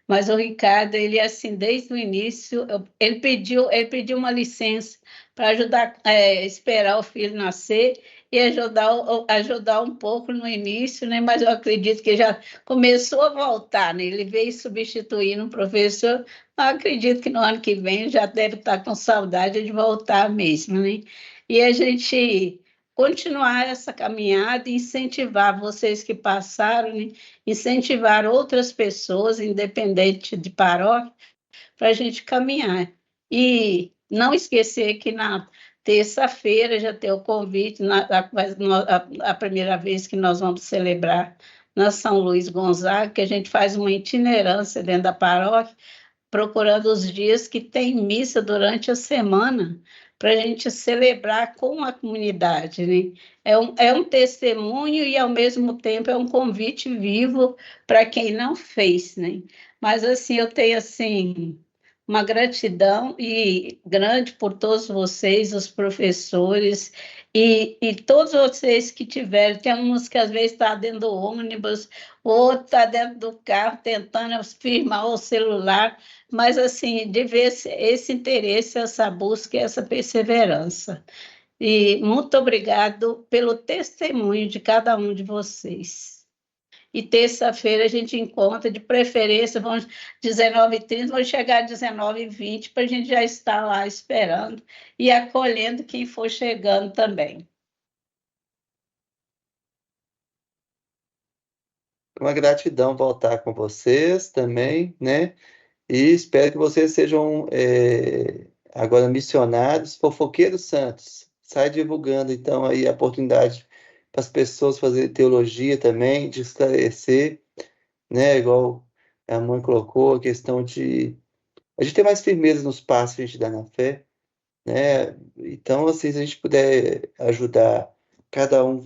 Mas o Ricardo, ele assim, desde o início, ele pediu uma licença para ajudar, esperar o filho nascer e ajudar um pouco no início, né? Mas eu acredito que já começou a voltar, né? Ele veio substituindo um professor. Eu acredito que no ano que vem já deve estar com saudade de voltar mesmo, né? E a gente continuar essa caminhada e incentivar vocês que passaram, né? Incentivar outras pessoas, independente de paróquia, para a gente caminhar. E não esquecer que na terça-feira já tem o convite, a primeira vez que nós vamos celebrar na São Luís Gonzaga, que a gente faz uma itinerância dentro da paróquia, procurando os dias que tem missa durante a semana, para a gente celebrar com a comunidade, né? É um testemunho e, ao mesmo tempo, é um convite vivo para quem não fez, né? Mas, assim, eu tenho, assim, uma gratidão e grande por todos vocês, os professores, e todos vocês que tiveram. Tem uns que, às vezes, estão dentro do ônibus, outro está dentro do carro, tentando firmar o celular, mas, assim, de ver esse interesse, essa busca e essa perseverança. E muito obrigado pelo testemunho de cada um de vocês. E terça-feira a gente encontra, de preferência, vamos 19h30, vamos chegar às 19h20, para a gente já estar lá esperando e acolhendo quem for chegando também. Uma gratidão voltar com vocês também, né? E espero que vocês sejam agora missionários, fofoqueiros santos. Sai divulgando, então, aí a oportunidade para as pessoas fazerem teologia também, de esclarecer, né? Igual a mãe colocou, a questão de a gente ter mais firmeza nos passos que a gente dá na fé, né? Então, assim, se a gente puder ajudar cada um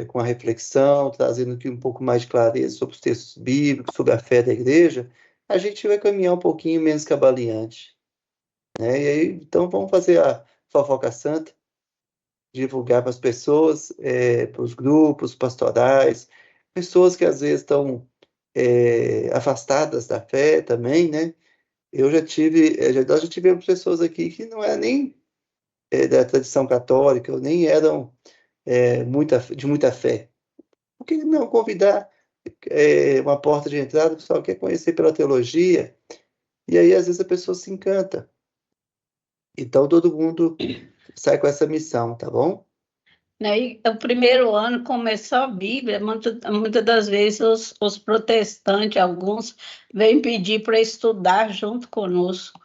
com a reflexão, trazendo aqui um pouco mais de clareza sobre os textos bíblicos, sobre a fé da igreja, a gente vai caminhar um pouquinho menos cabaleante, né? E aí, então, vamos fazer a fofoca santa, divulgar para as pessoas, para os grupos pastorais, pessoas que às vezes estão afastadas da fé também, né? Nós já tivemos pessoas aqui que não eram nem da tradição católica, ou nem eram de muita fé. Por que não convidar uma porta de entrada, o pessoal quer conhecer pela teologia, e aí às vezes a pessoa se encanta. Então todo mundo sai com essa missão, tá bom? E o primeiro ano começou a Bíblia, muitas das vezes os protestantes, alguns, vêm pedir para estudar junto conosco.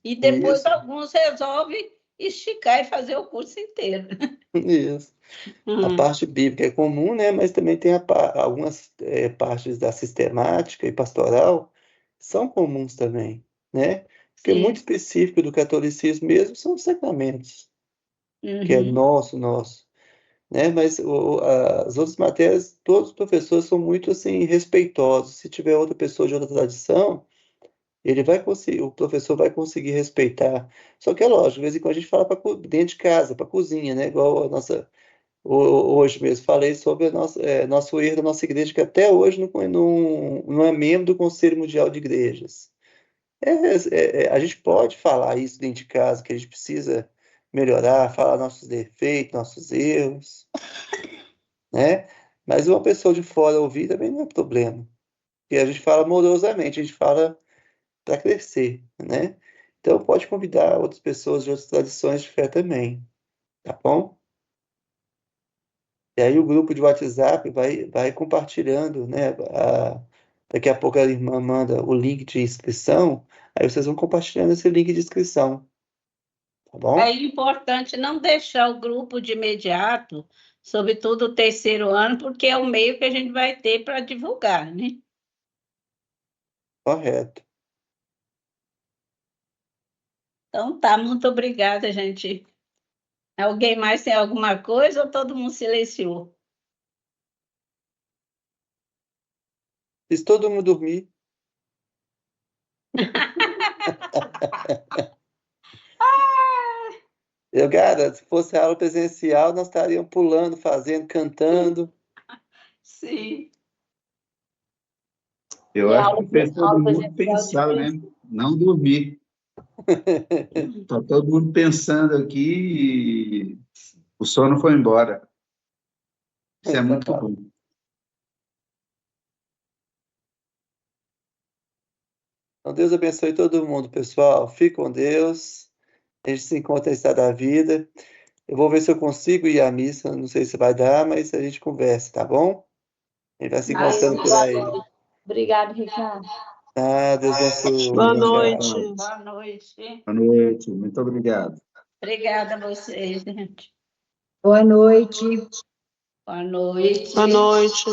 E depois Isso. alguns resolvem esticar e fazer o curso inteiro. Isso. A parte bíblica é comum, né? Mas também tem algumas partes da sistemática e pastoral são comuns também, né? Porque muito específico do catolicismo mesmo são os sacramentos, que é nosso, né? Mas as outras matérias, todos os professores são muito assim respeitosos. Se tiver outra pessoa de outra tradição, o professor vai conseguir respeitar. Só que é lógico, de vez em quando a gente fala dentro de casa, para cozinha, né? Igual a nossa hoje mesmo falei sobre nosso erro da nossa igreja, que até hoje não é membro do Conselho Mundial de Igrejas. A gente pode falar isso dentro de casa, que a gente precisa melhorar, falar nossos defeitos, nossos erros, né? Mas uma pessoa de fora ouvir também não é problema. Porque a gente fala amorosamente, a gente fala para crescer, né? Então pode convidar outras pessoas de outras tradições de fé também, tá bom? E aí o grupo de WhatsApp vai compartilhando, né? Daqui a pouco a irmã manda o link de inscrição, aí vocês vão compartilhando esse link de inscrição, tá bom? É importante não deixar o grupo de imediato, sobretudo o terceiro ano, porque é o meio que a gente vai ter para divulgar, né? Correto. Então tá, muito obrigada, gente. Alguém mais tem alguma coisa ou todo mundo silenciou? Fiz todo mundo dormir. Eu garanto, se fosse aula presencial, nós estaríamos pulando, fazendo, cantando. Sim. Eu E a acho aula que fez todo aula mundo presencial pensar, né? Não dormir. Está todo mundo pensando aqui e o sono foi embora. Isso é muito bom. Então, Deus abençoe todo mundo, pessoal. Fique com Deus. A gente se encontra em estado da vida. Eu vou ver se eu consigo ir à missa. Não sei se vai dar, mas a gente conversa, tá bom? A gente vai se encontrando por aí. Obrigada, Ricardo. Ah, Deus abençoe. Boa Tchau. noite. Boa noite. Boa noite. Muito obrigado. Obrigada a vocês, gente. Boa noite. Boa noite. Boa noite.